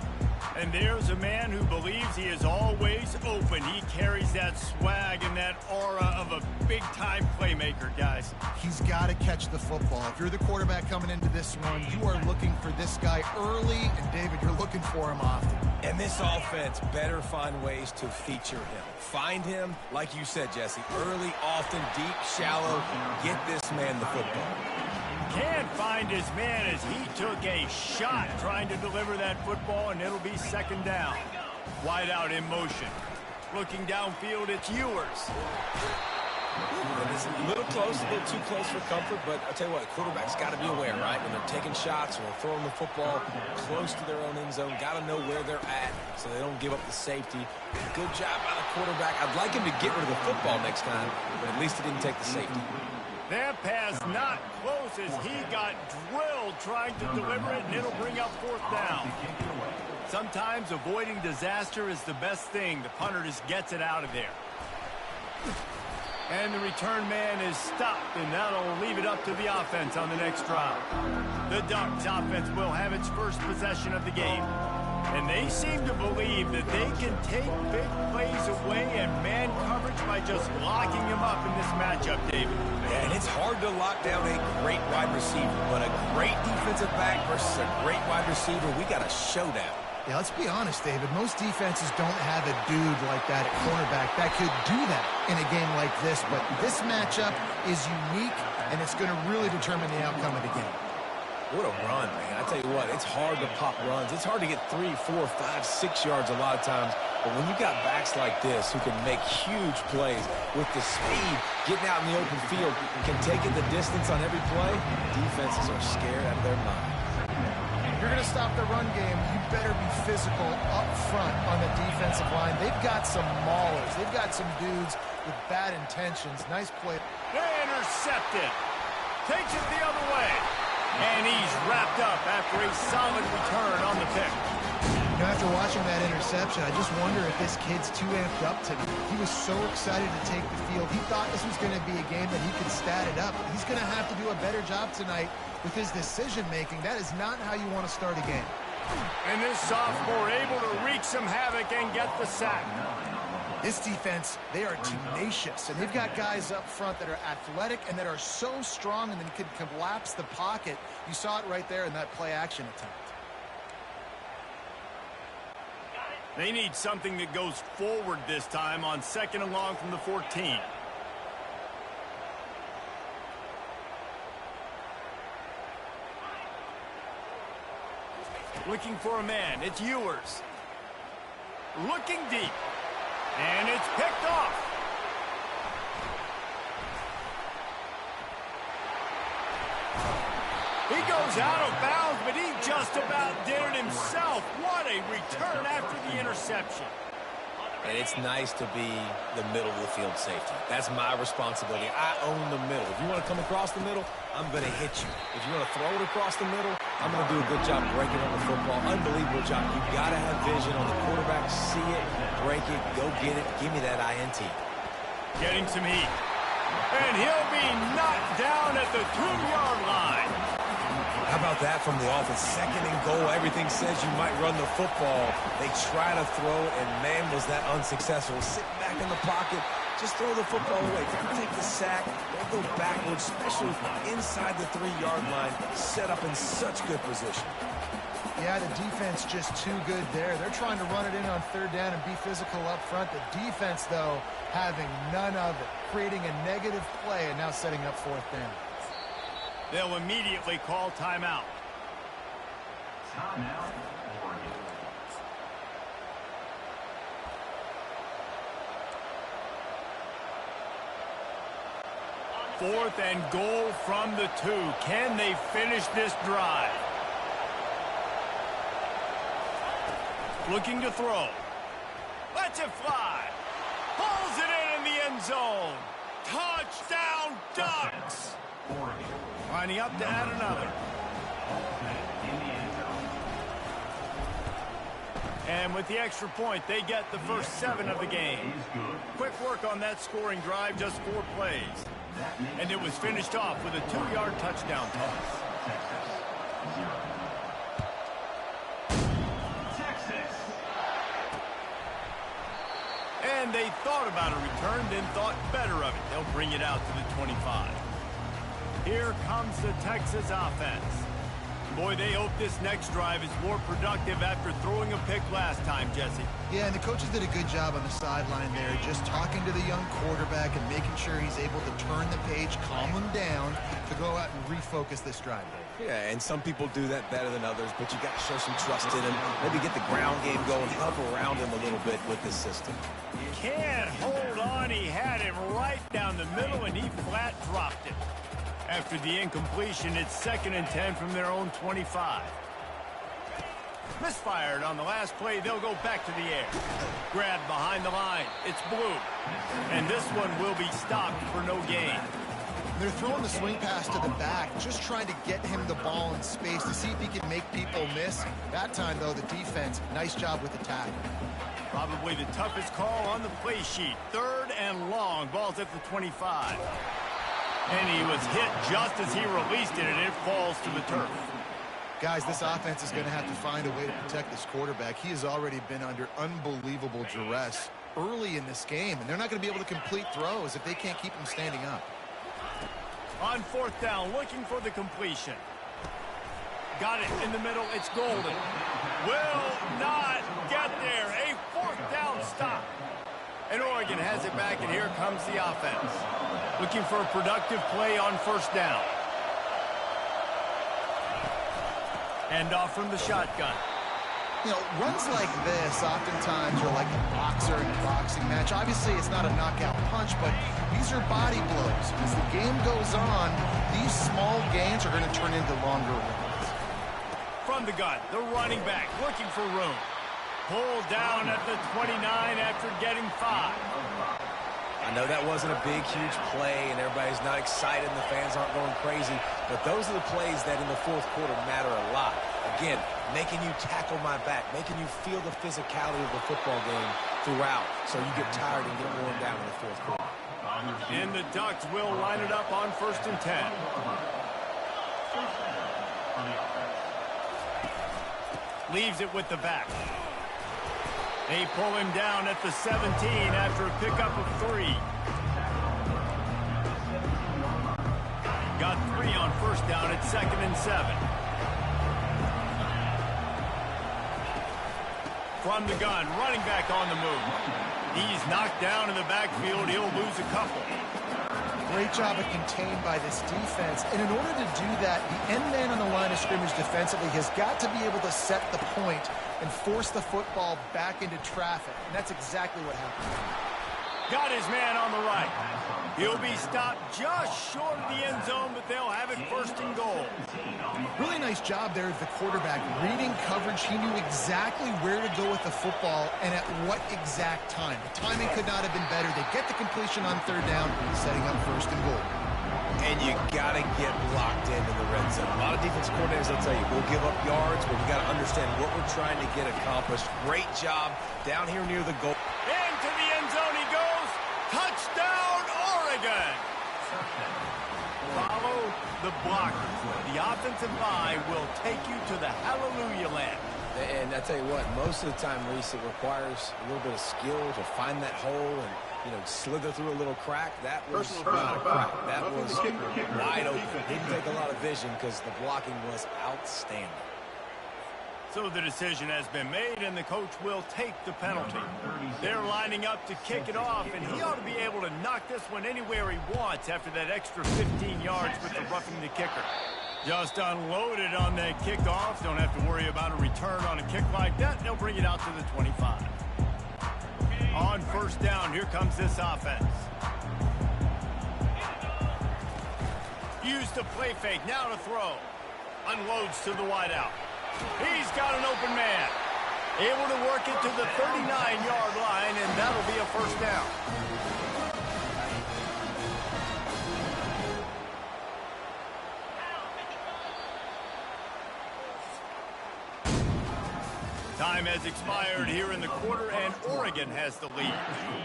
And there's a man who believes he is always open. He carries that swag and that aura of a big-time playmaker, guys. He's got to catch the football. If you're the quarterback coming into this one, you are looking for this guy early, and David, you're looking for him often. And this offense better find ways to feature him. Find him, like you said, Jesse, early, often, deep, shallow. Get this man the football. Can't find his man as he took a shot trying to deliver that football, and it'll be second down. Wide out in motion. Looking downfield, it's Ewers. And it's a little close, a little too close for comfort, but I'll tell you what, quarterback's got to be aware, right? When they're taking shots, when they're throwing the football close to their own end zone, got to know where they're at so they don't give up the safety. Good job by the quarterback. I'd like him to get rid of the football next time, but at least he didn't take the safety. That pass not close as he got drilled trying to deliver it, and it'll bring up fourth down. Sometimes avoiding disaster is the best thing. The punter just gets it out of there. And the return man is stopped, and that'll leave it up to the offense on the next drive. The Ducks offense will have its first possession of the game. And they seem to believe that they can take big plays away and man coverage by just locking him up in this matchup, David. Yeah, and it's hard to lock down a great wide receiver, but a great defensive back versus a great wide receiver, we got a showdown. Yeah, let's be honest, David. Most defenses don't have a dude like that at cornerback that could do that in a game like this, but this matchup is unique, and it's going to really determine the outcome of the game. What a run, man. I tell you what, it's hard to pop runs. It's hard to get 3, 4, 5, 6 yards a lot of times. But when you got backs like this who can make huge plays with the speed, getting out in the open field, can take it the distance on every play, defenses are scared out of their mind. If you're going to stop the run game, you better be physical up front on the defensive line. They've got some maulers. They've got some dudes with bad intentions. Nice play. They intercepted. Takes it the other way. And he's wrapped up after a solid return on the pick. You know, after watching that interception, I just wonder if this kid's too amped up tonight. He was so excited to take the field. He thought this was going to be a game that he could stat it up. He's going to have to do a better job tonight with his decision-making. That is not how you want to start a game. And this sophomore able to wreak some havoc and get the sack. This defense, they are tenacious, and they've got guys up front that are athletic and that are so strong and then can collapse the pocket. You saw it right there in that play-action attempt. They need something that goes forward this time on second and long from the 14. Looking for a man. It's Ewers. Looking deep. And it's picked off. He goes out of bounds, but he just about did it himself. What a return after the interception. And it's nice to be the middle of the field safety. That's my responsibility. I own the middle. If you want to come across the middle, I'm going to hit you. If you want to throw it across the middle, I'm going to do a good job breaking on the football. Unbelievable job. You've got to have vision on the quarterback. See it, break it, go get it. Give me that INT. Getting some heat. And he'll be knocked down at the 2-yard line. How about that from the offense? Second and goal. Everything says you might run the football. They try to throw, and man, was that unsuccessful. Sitting back in the pocket, just throw the football away. Don't take the sack. Don't go backwards, especially inside the 3-yard line. Set up in such good position. Yeah, the defense just too good there. They're trying to run it in on third down and be physical up front. The defense, though, having none of it, creating a negative play and now setting up fourth down. They'll immediately call timeout. Timeout, Oregon. 4th and goal from the 2. Can they finish this drive? Looking to throw. Lets it fly. Pulls it in the end zone. Touchdown, Ducks. Oregon. Lining up to add another. In the end zone. And with the extra point, they get the first 7 of the game. Is good. Quick work on that scoring drive, just 4 plays. That makes And it was finished off with a 2-yard touchdown toss. Texas 0. Texas. And they thought about a return, then thought better of it. They'll bring it out to the 25. Here comes the Texas offense. Boy, they hope this next drive is more productive after throwing a pick last time, Jesse. Yeah, and the coaches did a good job on the sideline there, just talking to the young quarterback and making sure he's able to turn the page, calm him down, to go out and refocus this drive. Yeah, and some people do that better than others, but you got to show some trust in him. Maybe get the ground game going, help around him a little bit with this system. Can't hold on. He had him right down the middle, and he flat dropped it. After the incompletion, it's 2nd and 10 from their own 25. Misfired on the last play. They'll go back to the air. Grabbed behind the line. It's blue. And this one will be stopped for no gain. They're throwing the swing pass to the back, just trying to get him the ball in space to see if he can make people miss. That time, though, the defense, nice job with the tackle. Probably the toughest call on the play sheet. 3rd and long. Ball's at the 25. And he was hit just as he released it, and it falls to the turf. Guys, this offense is going to have to find a way to protect this quarterback. He has already been under unbelievable duress early in this game, and they're not going to be able to complete throws if they can't keep him standing up. On 4th down, looking for the completion. Got it in the middle. It's Golden. Will not get there. A 4th down stop. And Oregon has it back, and here comes the offense. Looking for a productive play on 1st down. And off from the shotgun. You know, runs like this oftentimes are like a boxer in a boxing match. Obviously, it's not a knockout punch, but these are body blows. As the game goes on, these small gains are going to turn into longer runs. From the gun, the running back looking for room. Pulled down at the 29 after getting 5. I know that wasn't a big, huge play, and everybody's not excited, and the fans aren't going crazy, but those are the plays that in the 4th quarter matter a lot. Again, making you tackle my back, making you feel the physicality of the football game throughout, so you get tired and get worn down in the 4th quarter. And the Ducks will line it up on 1st and 10. Leaves it with the back. They pull him down at the 17 after a pickup of 3. Got 3 on 1st down at 2nd and 7. From the gun, running back on the move. He's knocked down in the backfield. He'll lose a couple. Great job of contained by this defense. And in order to do that, the end man on the line of scrimmage defensively has got to be able to set the point and force the football back into traffic. And that's exactly what happened. Got his man on the right. He'll be stopped just short of the end zone, but they'll have it 1st and goal. Really nice job there of the quarterback. Reading coverage, he knew exactly where to go with the football and at what exact time. The timing could not have been better. They get the completion on 3rd down, setting up 1st and goal. And you got to get locked into the red zone. A lot of defense coordinators will tell you, we'll give up yards, but we got to understand what we're trying to get accomplished. Great job down here near the goal. Into the end zone he goes. Touchdown, Oregon. Follow the blockers. The offensive line will take you to the hallelujah land. And I tell you what, most of the time, Reese, it requires a little bit of skill to find that hole and, you know, slither through a little crack. That was not a crack. That was wide open. Didn't take a lot of vision because the blocking was outstanding. So the decision has been made, and the coach will take the penalty. They're lining up to kick it off, and he ought to be able to knock this one anywhere he wants after that extra 15 yards with the roughing the kicker. Just unloaded on that kickoff. Don't have to worry about a return on a kick like that. They'll bring it out to the 25. On first down, here comes this offense. Use the play fake, now to throw. Unloads to the wideout. He's got an open man. Able to work it to the 39-yard line, and that'll be a first down. Time has expired here in the quarter, and Oregon has the lead.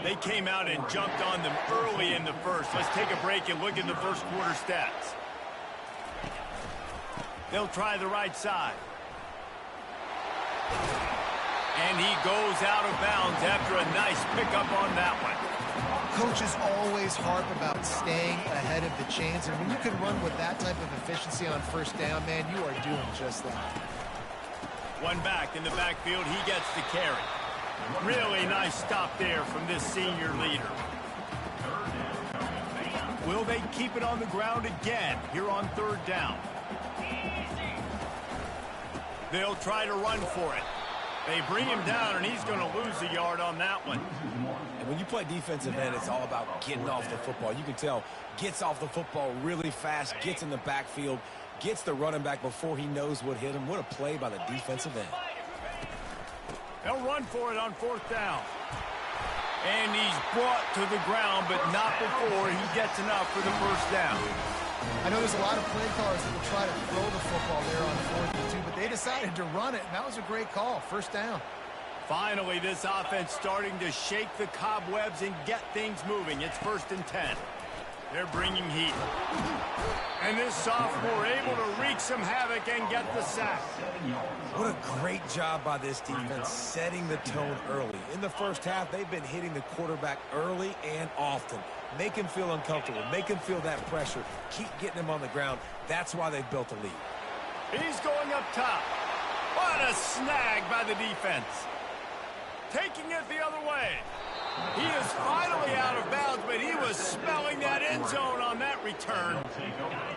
They came out and jumped on them early in the first. Let's take a break and look at the first quarter stats. They'll try the right side. And he goes out of bounds after a nice pickup on that one. Coaches always harp about staying ahead of the chains, and when you can run with that type of efficiency on first down, man, you are doing just that. One back in the backfield, he gets the carry. Really nice stop there from this senior leader. Will they keep it on the ground again here on third down? They'll try to run for it. They bring him down, and he's going to lose a yard on that one. And when you play defensive end, it's all about getting off the football. You can tell, gets off the football really fast, gets in the backfield, gets the running back before he knows what hit him. What a play by the defensive end. They'll run for it on fourth down. And he's brought to the ground, but not before he gets enough for the first down. I know there's a lot of play callers that will try to throw the football there on 4th and 2, but they decided to run it, and that was a great call. First down. Finally, this offense starting to shake the cobwebs and get things moving. It's 1st and 10. They're bringing heat. And this sophomore able to wreak some havoc and get the sack. What a great job by this defense setting the tone early. In the first half, they've been hitting the quarterback early and often. Make him feel uncomfortable. Make him feel that pressure. Keep getting him on the ground. That's why they've built a lead. He's going up top. What a snag by the defense. Taking it the other way. He is finally out of bounds, but he was smelling that end zone on that return.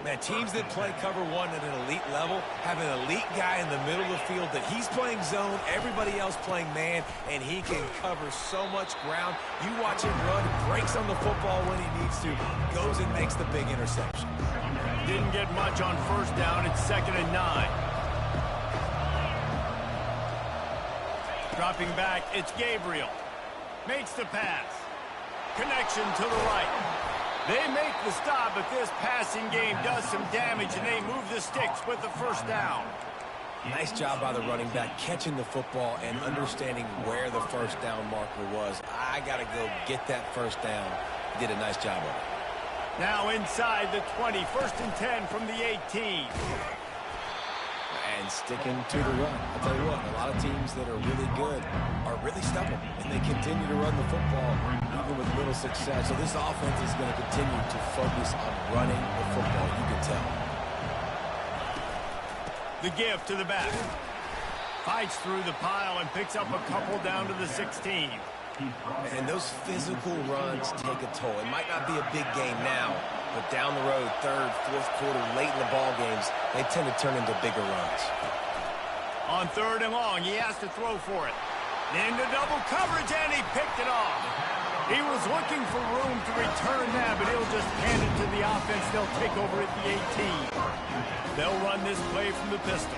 Man, teams that play cover one at an elite level have an elite guy in the middle of the field that he's playing zone, everybody else playing man, and he can cover so much ground. You watch him run, breaks on the football when he needs to, goes and makes the big interception. Didn't get much on first down. It's 2nd and 9. Dropping back, it's Gabriel. Makes the pass. Connection to the right. They make the stop, but this passing game does some damage, and they move the sticks with the first down. Nice job by the running back, catching the football and understanding where the first down marker was. I got to go get that first down. Did a nice job of it. Now inside the 20, 1st and 10 from the 18. And sticking to the run. I'll tell you what, a lot of teams that are really good are really stubborn, and they continue to run the football even with little success. So this offense is going to continue to focus on running the football. You can tell. The give to the back. Fights through the pile and picks up a couple down to the 16. And those physical runs take a toll. It might not be a big game now, but down the road, 3rd, 4th quarter, late in the ball games, they tend to turn into bigger runs. On 3rd and long, he has to throw for it. Into double coverage, and he picked it off. He was looking for room to return that, but he'll just hand it to the offense. They'll take over at the 18. They'll run this play from the pistol.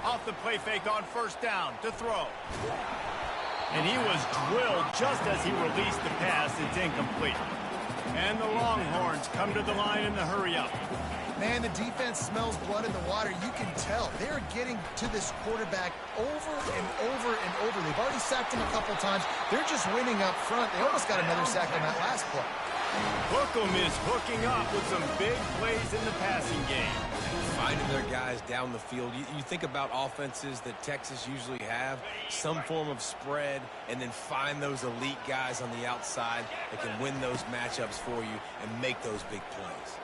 Off the play fake on first down to throw. And he was drilled just as he released the pass. It's incomplete. And the Longhorns come to the line in the hurry-up. Man, the defense smells blood in the water. You can tell. They're getting to this quarterback over and over and over. They've already sacked him a couple times. They're just winning up front. They almost got another sack on that last play. Hookem is hooking up with some big plays in the passing game. Finding their guys down the field. You think about offenses that Texas usually have, some form of spread, and then find those elite guys on the outside that can win those matchups for you and make those big plays.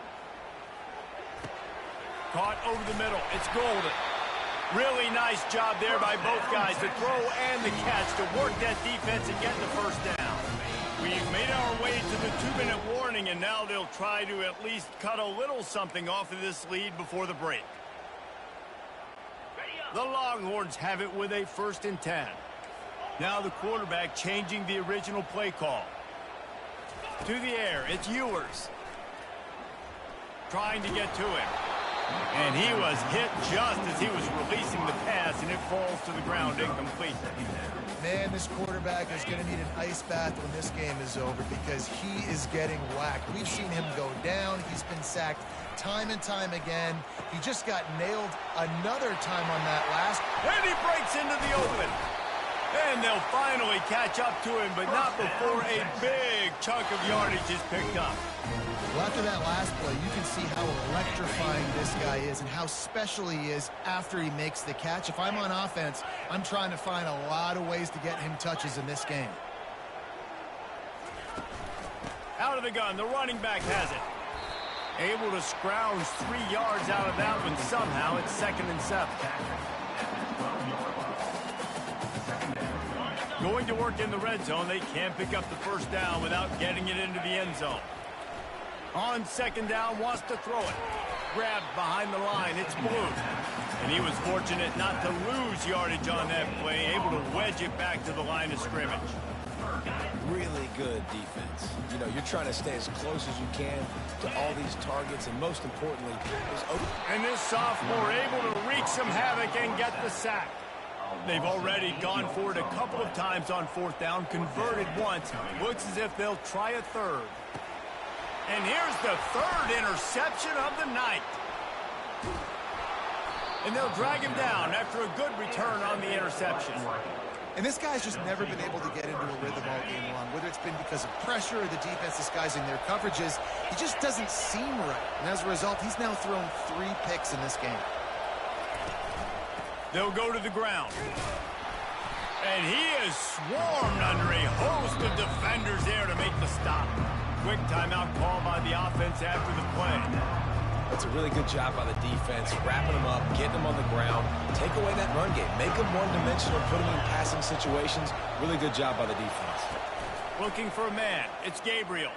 Caught over the middle. It's golden. Really nice job there by both guys, the throw and the catch, to work that defense and get the first down. We've made our way to the 2-minute warning, and now they'll try to at least cut a little something off of this lead before the break. The Longhorns have it with a 1st and 10. Now the quarterback changing the original play call. To the air, it's Ewers. Trying to get to him. And he was hit just as he was releasing the pass, and it falls to the ground incomplete. Man, this quarterback is going to need an ice bath when this game is over because he is getting whacked. We've seen him go down. He's been sacked time and time again. He just got nailed another time on that last. And he breaks into the open. And they'll finally catch up to him, but not before a big chunk of yardage is picked up. Well, after that last play, you can see how electrifying this guy is and how special he is after he makes the catch. If I'm on offense, I'm trying to find a lot of ways to get him touches in this game. Out of the gun, the running back has it. Able to scrounge 3 yards out of that one somehow. It's 2nd and 7. Going to work in the red zone. They can't pick up the first down without getting it into the end zone. On 2nd down, wants to throw it. Grabbed behind the line. It's Blue. And he was fortunate not to lose yardage on that play. Able to wedge it back to the line of scrimmage. Really good defense. You know, you're trying to stay as close as you can to all these targets, and most importantly, and this sophomore able to wreak some havoc and get the sack. They've already gone for it a couple of times on 4th down, converted once. Looks as if they'll try a third. And here's the 3rd interception of the night. And they'll drag him down after a good return on the interception. And this guy's just never been able to get into a rhythm all game long, whether it's been because of pressure or the defense disguising their coverages. He just doesn't seem right. And as a result, he's now thrown 3 picks in this game. They'll go to the ground. And he is swarmed under a host of defenders there to make the stop. Quick timeout call by the offense after the play. That's a really good job by the defense, wrapping them up, getting them on the ground, take away that run game, make them one-dimensional, put them in passing situations. Really good job by the defense. Looking for a man. It's Gabriel.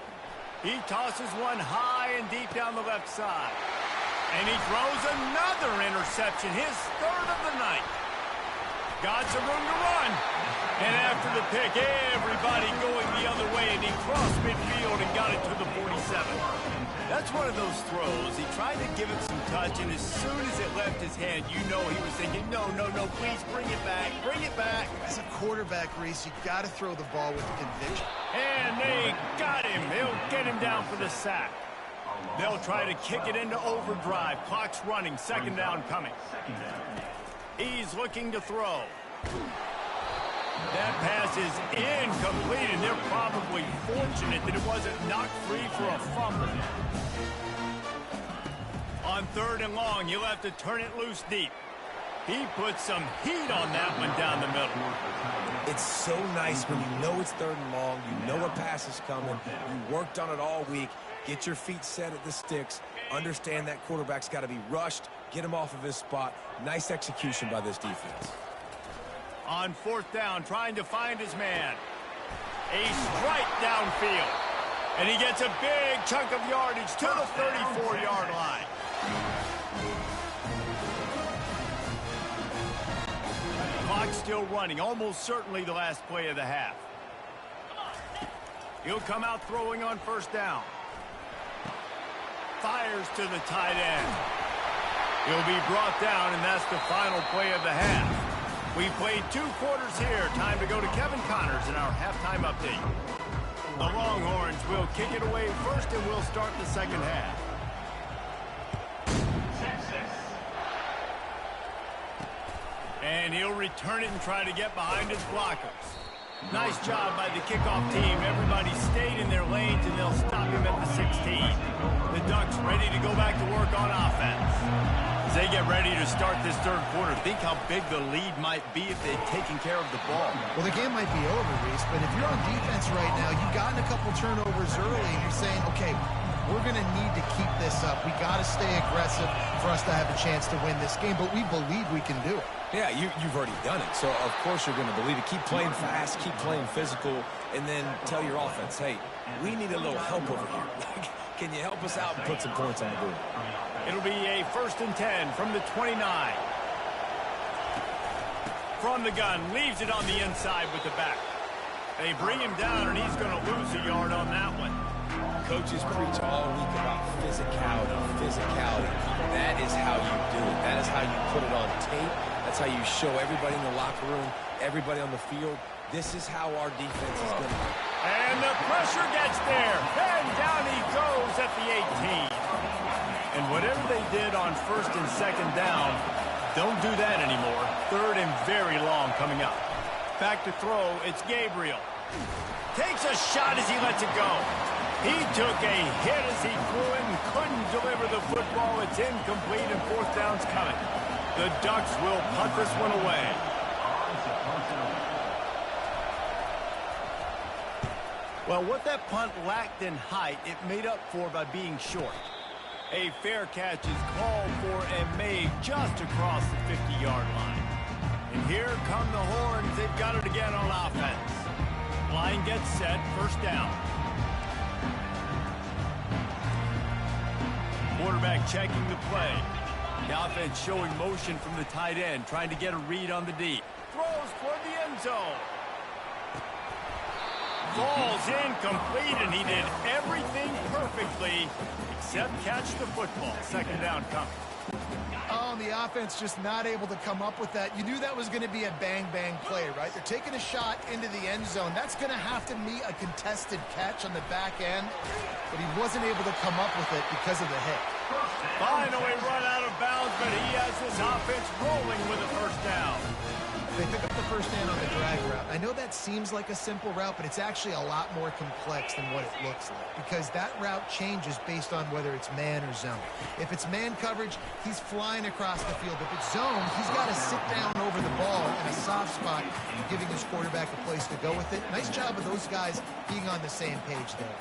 He tosses one high and deep down the left side. And he throws another interception, his 3rd of the night. Got some room to run. And after the pick, everybody going the other way, and he crossed midfield and got it to the 47. That's one of those throws. He tried to give it some touch, and as soon as it left his hand, you know he was thinking, no, please bring it back, bring it back. As a quarterback, Reese, you got to throw the ball with conviction. And they got him. They'll get him down for the sack. They'll try to kick it into overdrive. Clock's running. 2nd down coming. He's looking to throw. That pass is incomplete, and they're probably fortunate that it wasn't knocked free for a fumble. On 3rd and long, you'll have to turn it loose deep. He put some heat on that one down the middle. It's so nice when you know it's 3rd and long, you know a pass is coming, you worked on it all week, get your feet set at the sticks, understand that quarterback's got to be rushed, get him off of his spot. Nice execution by this defense. On 4th down, trying to find his man. A strike downfield. And he gets a big chunk of yardage to the 34-yard line. Clock still running, almost certainly the last play of the half. He'll come out throwing on 1st down. Fires to the tight end. He'll be brought down, and that's the final play of the half. We played 2 quarters here. Time to go to Kevin Connors in our halftime update. The Longhorns will kick it away first, and we'll start the 2nd half. And he'll return it and try to get behind his blockers. Nice job by the kickoff team. Everybody stayed in their lanes, and they'll stop him at the 16. The Ducks ready to go back to work on offense. As they get ready to start this 3rd quarter, think how big the lead might be if they'd taken care of the ball. Well, the game might be over, Reese, but if you're on defense right now, you've gotten a couple turnovers early, and you're saying, okay, we're going to need to keep this up. We got to stay aggressive for us to have a chance to win this game, but we believe we can do it. Yeah, you've already done it, so of course you're going to believe it. Keep playing fast, keep playing physical, and then tell your offense, hey, we need a little help over here. Can you help us out and put some points on the board? It'll be a 1st and 10 from the 29. From the gun, leaves it on the inside with the back. They bring him down, and he's going to lose a yard on that one. Coaches preach all week about physicality. That is how you do it. That is how you put it on tape. That's how you show everybody in the locker room, everybody on the field. This is how our defense is going to be. And the pressure gets there. And down he goes at the 18. And whatever they did on 1st and 2nd down, don't do that anymore. 3rd and very long coming up. Back to throw, it's Gabriel. Takes a shot as he lets it go. He took a hit as he threw it and couldn't deliver the football. It's incomplete and 4th down's coming. The Ducks will punt this one away. Well, what that punt lacked in height, it made up for by being short. A fair catch is called for and made just across the 50-yard line. And here come the horns. They've got it again on offense. Line gets set, 1st down. Quarterback checking the play. The offense showing motion from the tight end, trying to get a read on the deep. Throws toward the end zone. Falls incomplete, and he did everything perfectly except catch the football. 2nd down coming. Oh, the offense just not able to come up with that. You knew that was going to be a bang-bang play, right? They're taking a shot into the end zone. That's going to have to meet a contested catch on the back end, but he wasn't able to come up with it because of the hit. Finally run out of bounds, but he has this offense rolling with a 1st down. They pick up the 1st down on the drag route. I know that seems like a simple route, but it's actually a lot more complex than what it looks like because that route changes based on whether it's man or zone. If it's man coverage, he's flying across the field. If it's zone, he's got to sit down over the ball in a soft spot, giving his quarterback a place to go with it. Nice job of those guys being on the same page there.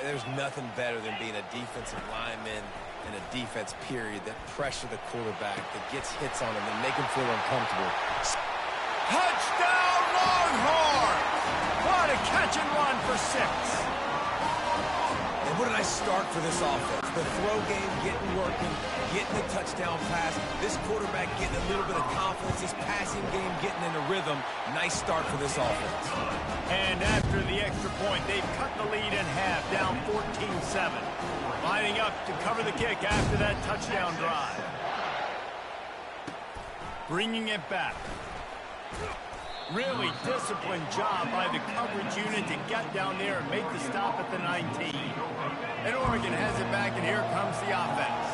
There's nothing better than being a defensive lineman in a defense period that pressure the quarterback, that gets hits on him and make him feel uncomfortable. Touchdown, Longhorns! What a catch and run for 6. And what a nice start for this offense. The throw game getting working, getting the touchdown pass. This quarterback getting a little bit of confidence. This passing game getting in a rhythm. Nice start for this offense. And after the extra point, they've cut the lead in half, down 14-7. Lining up to cover the kick after that touchdown drive. Bringing it back. Really disciplined job by the coverage unit to get down there and make the stop at the 19. And Oregon has it back, and here comes the offense.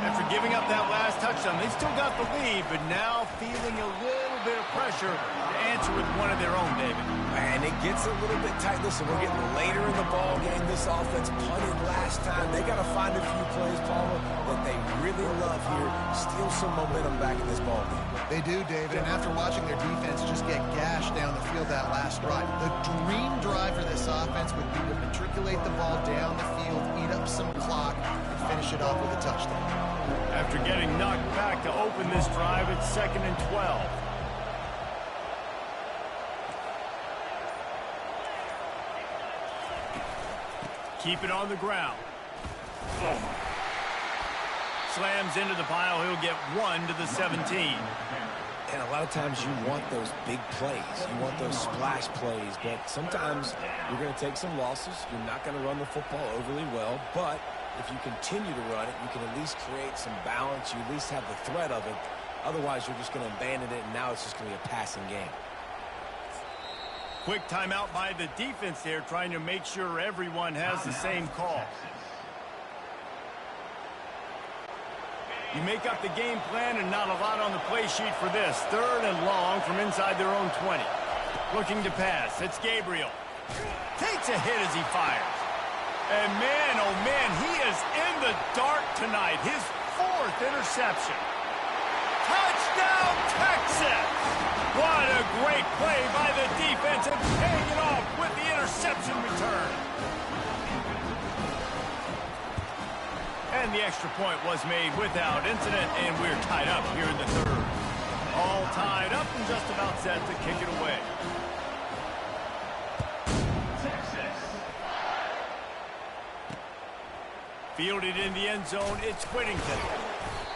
After giving up that last touchdown, they still got the lead, but now feeling a little bit of pressure to answer with one of their own, David. And it gets a little bit tight. Listen, we're getting later in the ball game. This offense punted last time. They got to find a few plays, Paula, that they really love here. Steal some momentum back in this ball game. They do, David, and after watching their defense just get gashed down the field that last drive, the dream drive for this offense would be to matriculate the ball down the field, eat up some clock, and finish it off with a touchdown. After getting knocked back to open this drive, it's 2nd and 12. Keep it on the ground. Slams into the pile. He'll get 1 to the 17. And a lot of times you want those big plays. You want those splash plays. But sometimes you're going to take some losses. You're not going to run the football overly well. But if you continue to run it, you can at least create some balance. You at least have the threat of it. Otherwise, you're just going to abandon it, and now it's just going to be a passing game. Quick timeout by the defense there, trying to make sure everyone has the same call. You make up the game plan and not a lot on the play sheet for this. 3rd and long from inside their own 20. Looking to pass. It's Gabriel. Takes a hit as he fires. And man, oh man, he is in the dark tonight. His 4th interception. Touchdown, Texas! What a great play by the defense and paying it off with the interception return. And the extra point was made without incident, and we're tied up here in the third. All tied up and just about set to kick it away. Fielded in the end zone, it's Whittington.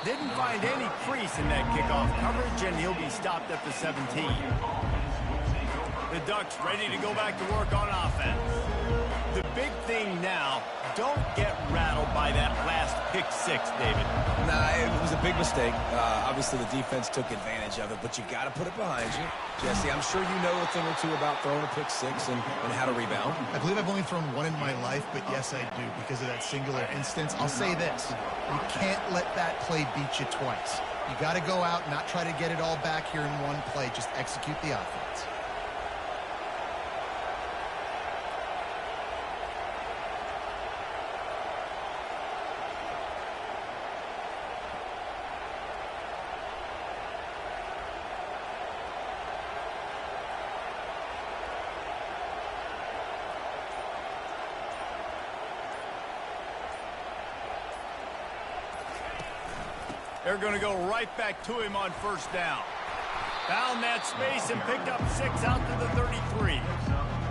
Didn't find any crease in that kickoff coverage, and he'll be stopped at the 17. The Ducks ready to go back to work on offense. The big thing now, don't get rattled by that last pick-6, David. Nah, it was a big mistake. Obviously, the defense took advantage of it, but you got to put it behind you. Jesse, I'm sure you know a thing or two about throwing a pick-6 and how to rebound. I believe I've only thrown one in my life, but yes, I do, because of that singular instance. I'll say this. You can't let that play beat you twice. You got to go out and not try to get it all back here in one play. Just execute the offense. They're going to go right back to him on first down. Found that space and picked up 6 out to the 33.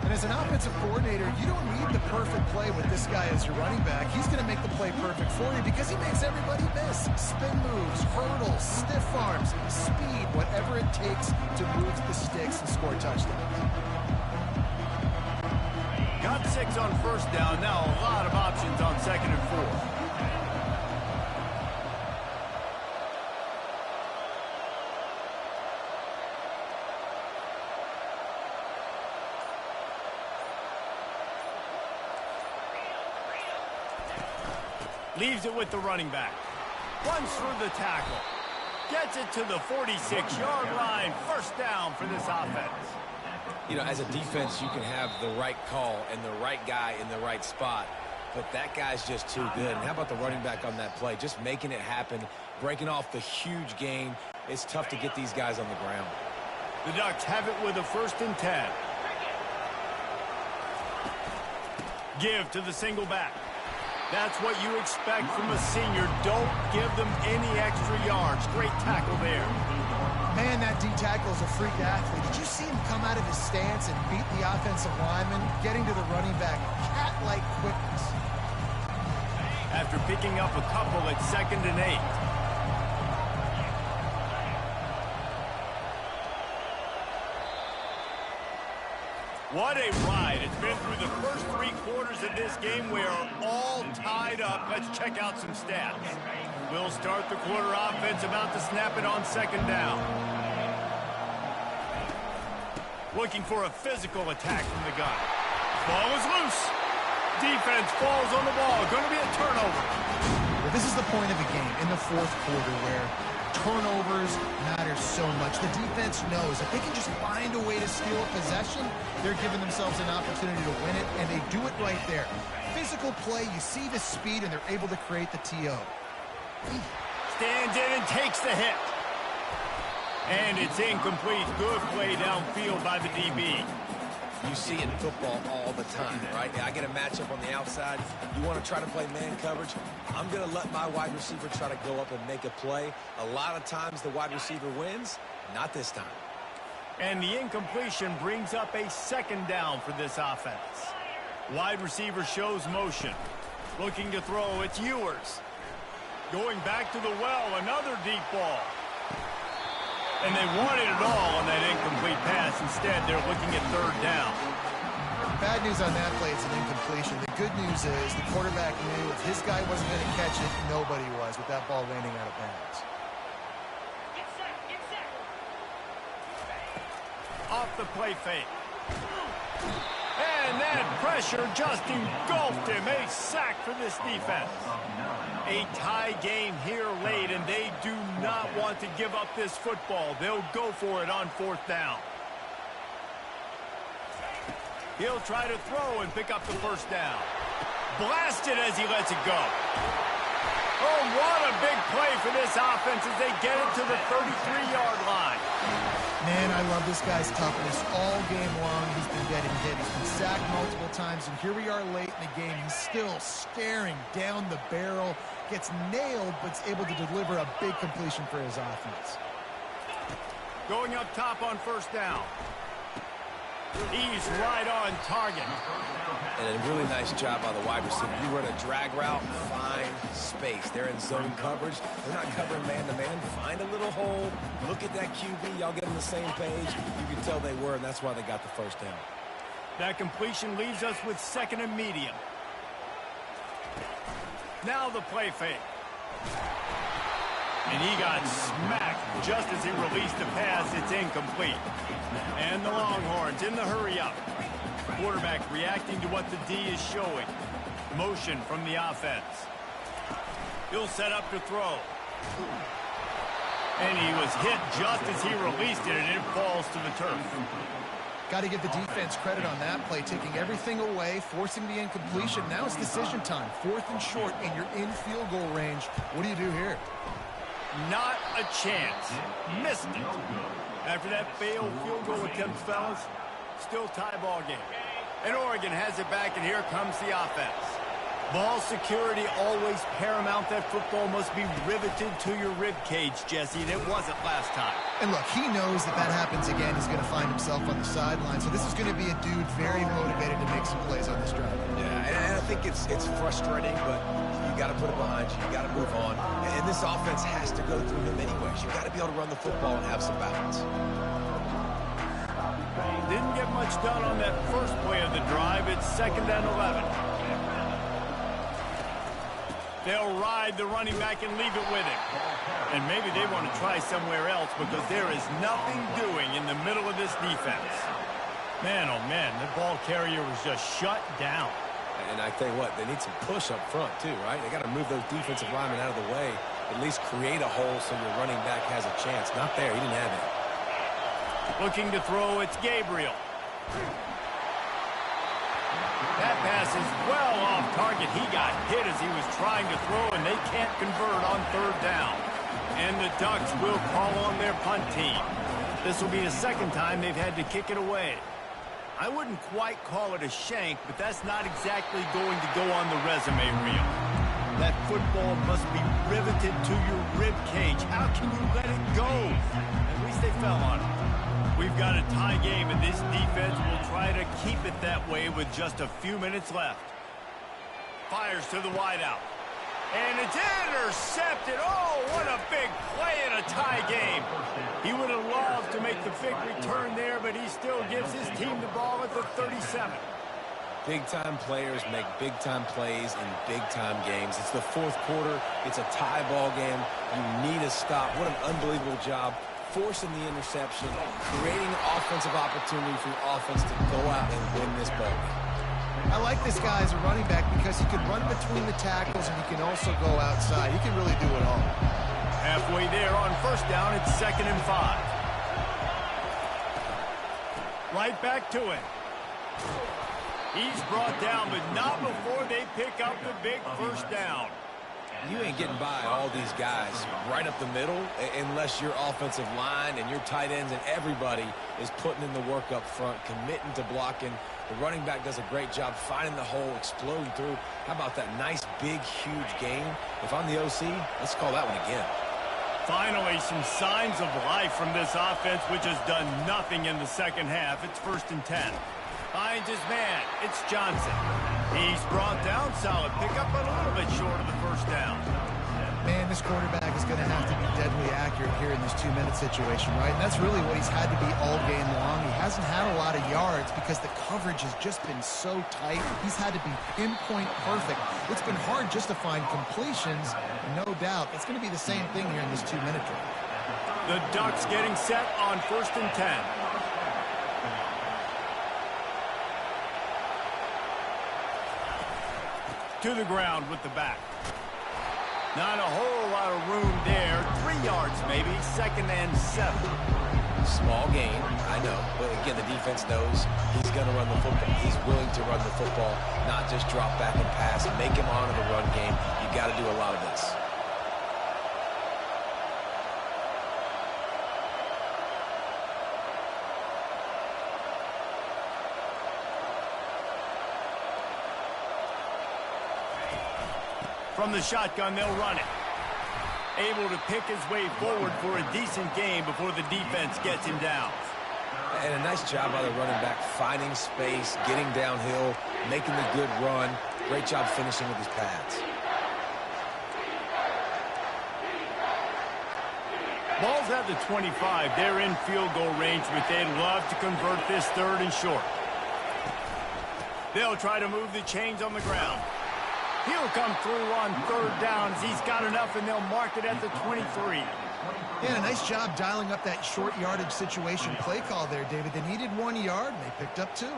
And as an offensive coordinator, you don't need the perfect play with this guy as your running back. He's going to make the play perfect for you because he makes everybody miss. Spin moves, hurdles, stiff arms, speed, whatever it takes to move the sticks and score touchdowns. Got 6 on first down. Now a lot of options on 2nd and 4. Leaves it with the running back. Runs through the tackle. Gets it to the 46-yard line. First down for this offense. You know, as a defense, you can have the right call and the right guy in the right spot, but that guy's just too good. And how about the running back on that play? Just making it happen, breaking off the huge gain. It's tough to get these guys on the ground. The Ducks have it with a 1st and 10. Give to the single back. That's what you expect from a senior. Don't give them any extra yards. Great tackle there. Man, that D tackle is a freak athlete. Did you see him come out of his stance and beat the offensive lineman, getting to the running back? Cat-like quickness. After picking up a couple at 2nd and 8. What a ride. It's been through the first 3 quarters of this game. We are all tied up. Let's check out some stats. We'll start the quarter offense, about to snap it on 2nd down. Looking for a physical attack from the gun. Ball is loose. Defense falls on the ball. Going to be a turnover. Well, this is the point of the game in the 4th quarter where turnovers matter so much. The defense knows if they can just find a way to steal a possession, they're giving themselves an opportunity to win it, and they do it right there. Physical play, you see the speed, and they're able to create the TO. Stands in and takes the hit. And it's incomplete. Good play downfield by the DB. You see it in football all the time, right? I get a matchup on the outside. You want to try to play man coverage. I'm going to let my wide receiver try to go up and make a play. A lot of times the wide receiver wins. Not this time. And the incompletion brings up a 2nd down for this offense. Wide receiver shows motion. Looking to throw, it's Ewers. Going back to the well, another deep ball. And they wanted it all on that incomplete pass. Instead, they're looking at 3rd down. Bad news on that play, it's an incompletion. The good news is the quarterback knew if his guy wasn't going to catch it, nobody was with that ball landing out of bounds. Off the play fake. And that pressure just engulfed him. A sack for this defense. A tie game here late, and they do not want to give up this football. They'll go for it on 4th down. He'll try to throw and pick up the 1st down. Blasted as he lets it go. Oh, what a big play for this offense as they get it to the 33-yard line. Man, I love this guy's toughness all game long. He's been getting hit. He's been sacked multiple times, and here we are late in the game. He's still staring down the barrel, gets nailed, but is able to deliver a big completion for his offense. Going up top on first down. He's right on target. And a really nice job by the wide receiver. You run a drag route, find space. They're in zone coverage. They're not covering man-to-man. Find a little hole. Look at that QB. Y'all get on the same page. You can tell they were, and that's why they got the first down. That completion leaves us with second and medium. Now the play fake. And he got smacked just as he released the pass. It's incomplete. And the Longhorns in the hurry-up. Quarterback reacting to what the D is showing. Motion from the offense. He'll set up to throw. And he was hit just as he released it, and it falls to the turf. Got to give the defense credit on that play, taking everything away, forcing the incompletion. Now it's decision time. 4th and short, and you're in field goal range. What do you do here? Not a chance. Missed it. After that failed field goal attempt, fellas, still tie ball game. And Oregon has it back, and here comes the offense. Ball security always paramount. That football must be riveted to your rib cage, Jesse, and it wasn't last time. And look, he knows that that happens again. He's going to find himself on the sideline. So this is going to be a dude very motivated to make some plays on this drive. Yeah, and I think it's frustrating, but you got to put it behind you. You got to move on. And this offense has to go through him anyways. You got to be able to run the football and have some balance. Didn't get much done on that first play of the drive. It's 2nd and 11. They'll ride the running back and leave it with him. And maybe they want to try somewhere else because there is nothing doing in the middle of this defense. Man, oh man, the ball carrier was just shut down. And I tell you what, they need some push up front too, right? They got to move those defensive linemen out of the way, at least create a hole so your running back has a chance. Not there, he didn't have it. Looking to throw, it's Gabriel. That pass is well off target. He got hit as he was trying to throw, and they can't convert on 3rd down. And the Ducks will call on their punt team. This will be the 2nd time they've had to kick it away. I wouldn't quite call it a shank, but that's not exactly going to go on the resume reel. That football must be riveted to your rib cage. How can you let it go? At least they fell on it. We've got a tie game, and this defense will try to keep it that way with just a few minutes left. Fires to the wideout. And it's intercepted. Oh, what a big play in a tie game. He would have loved to make the big return there, but he still gives his team the ball at the 37. Big-time players make big-time plays in big-time games. It's the 4th quarter. It's a tie ball game. You need a stop. What an unbelievable job. Forcing the interception, creating an offensive opportunity for your offense to go out and win this ball game. I like this guy as a running back because he can run between the tackles and he can also go outside. He can really do it all. Halfway there on 1st down, it's 2nd and 5. Right back to him. He's brought down, but not before they pick up the big 1st down. You ain't getting by all these guys right up the middle unless your offensive line and your tight ends and everybody is putting in the work up front, committing to blocking. The running back does a great job finding the hole, exploding through. How about that nice, big, huge gain? If I'm the OC, let's call that one again. Finally, some signs of life from this offense, which has done nothing in the 2nd half. It's 1st and 10. Finds his man. It's Johnson. He's brought down. Solid pickup, but a little bit short of the 1st down. Man, this quarterback is going to have to be deadly accurate here in this 2-minute situation, right? And that's really what he's had to be all game long. He hasn't had a lot of yards because the coverage has just been so tight. He's had to be pinpoint perfect. It's been hard just to find completions, no doubt. It's going to be the same thing here in this 2-minute drive. The Ducks getting set on 1st and 10. To the ground with the back. Not a whole lot of room there. 3 yards maybe. 2nd and 7. Small gain, I know. But again, the defense knows he's going to run the football. He's willing to run the football, not just drop back and pass. Make him honor the run game. You got to do a lot of this. From the shotgun, they'll run it. Able to pick his way forward for a decent game before the defense gets him down. And a nice job by the running back, finding space, getting downhill, making the good run. Great job finishing with his pads. Ball's at the 25. They're in field goal range, but they'd love to convert this third and short. They'll try to move the chains on the ground. He'll come through on third downs. He's got enough, and they'll mark it at the 23. Yeah, a nice job dialing up that short yardage situation play call there, David. They needed 1 yard, and they picked up 2. Yeah,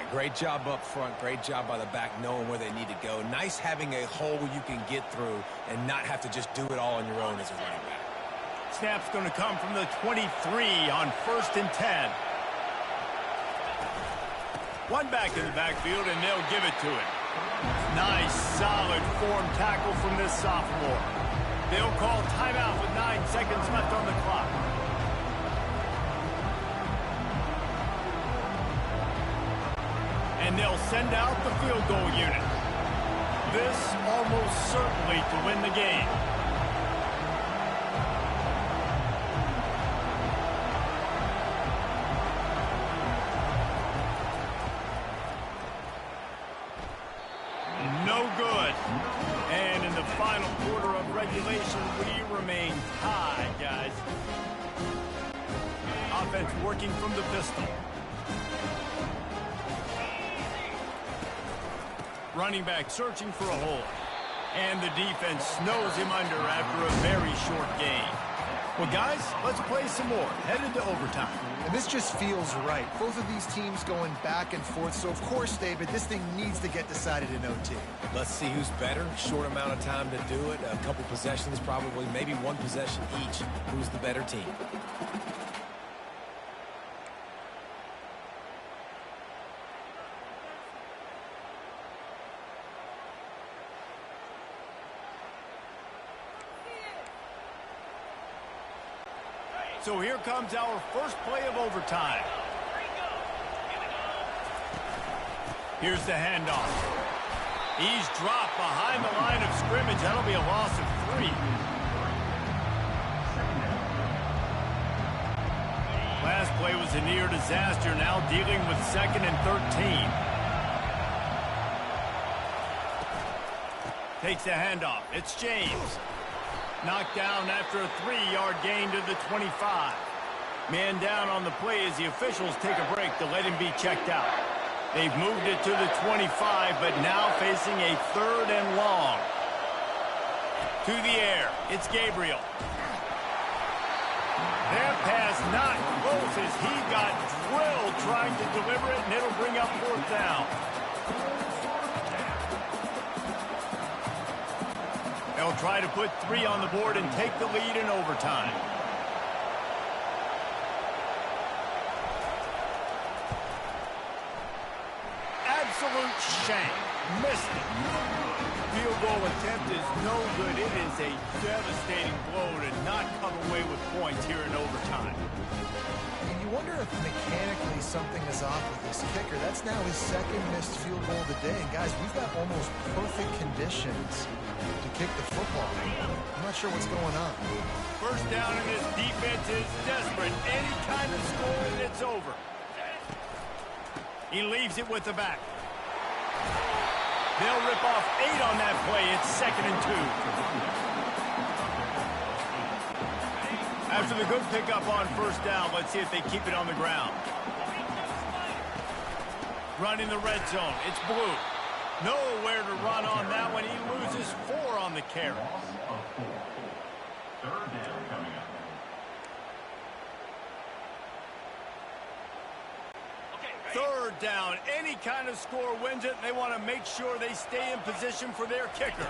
great job up front. Great job by the back knowing where they need to go. Nice having a hole you can get through and not have to just do it all on your own as a running back. Snap's going to come from the 23 on 1st and 10. One back in the backfield, and they'll give it to him. Nice, solid form tackle from this sophomore. They'll call timeout with 9 seconds left on the clock. And they'll send out the field goal unit. This almost certainly to win the game. No good. And in the final quarter of regulation, we remain tied, guys. Offense working from the pistol. Running back searching for a hole. And the defense snows him under after a very short game. Well, guys, let's play some more. Headed to overtime. And this just feels right. Both of these teams going back and forth. So, of course, David, this thing needs to get decided in OT. Let's see who's better. Short amount of time to do it. A couple possessions probably. Maybe one possession each. Who's the better team? So here comes our first play of overtime. Here's the handoff. He's dropped behind the line of scrimmage. That'll be a loss of 3. Last play was a near disaster. Now dealing with 2nd and 13. Takes the handoff. It's James. Knocked down after a 3-yard gain to the 25. Man down on the play as the officials take a break to let him be checked out. They've moved it to the 25, but now facing a 3rd and long. To the air. It's Gabriel. That pass not close as he got drilled trying to deliver it, and it'll bring up 4th down. They'll try to put 3 on the board and take the lead in overtime. Absolute shank. Missed it. Field goal attempt is no good. It is a devastating blow to not come away with points here in overtime. And you wonder if mechanically something is off with this kicker. That's now his 2nd missed field goal of the day. And guys, we've got almost perfect conditions to kick the football. I'm not sure what's going on. First down, and this defense is desperate. Any kind of score and it's over. He leaves it with the back. They'll rip off 8 on that play. It's 2nd and 2. After the good pickup on first down, let's see if they keep it on the ground. Running the red zone. It's Blue. Nowhere to run on that one. He loses 4 on the carry. Third down coming up. Third down. Any kind of score wins it. They want to make sure they stay in position for their kicker.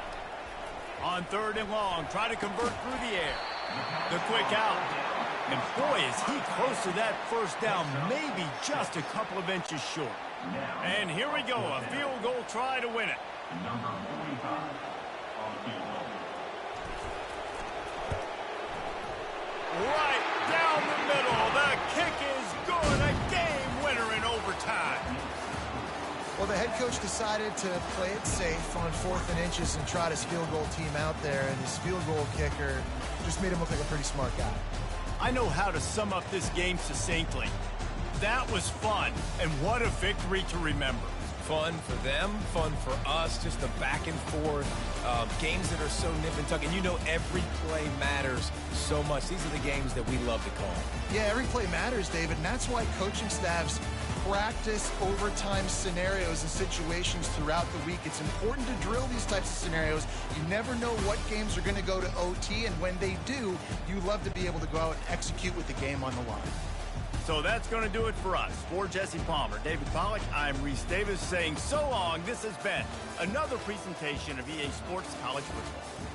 On 3rd and long, try to convert through the air. The quick out. And boy, is he close to that first down, maybe just a couple of inches short. And here we go, a field goal try to win it. Number 45 on field goal. Right down the middle. The kick is good. A game winner in overtime. Well, the head coach decided to play it safe on 4th and inches and trot his field goal team out there, and his field goal kicker just made him look like a pretty smart guy. I know how to sum up this game succinctly. That was fun, and what a victory to remember. Fun for them, fun for us, just the back and forth, games that are so nip and tuck, and you know every play matters so much. These are the games that we love to call. Yeah, every play matters, David, and that's why coaching staffs practice overtime scenarios and situations throughout the week. It's important to drill these types of scenarios. You never know what games are going to go to OT, and when they do, you love to be able to go out and execute with the game on the line. So that's going to do it for us. For Jesse Palmer, David Pollack, I'm Reese Davis saying so long. This has been another presentation of EA Sports College Football.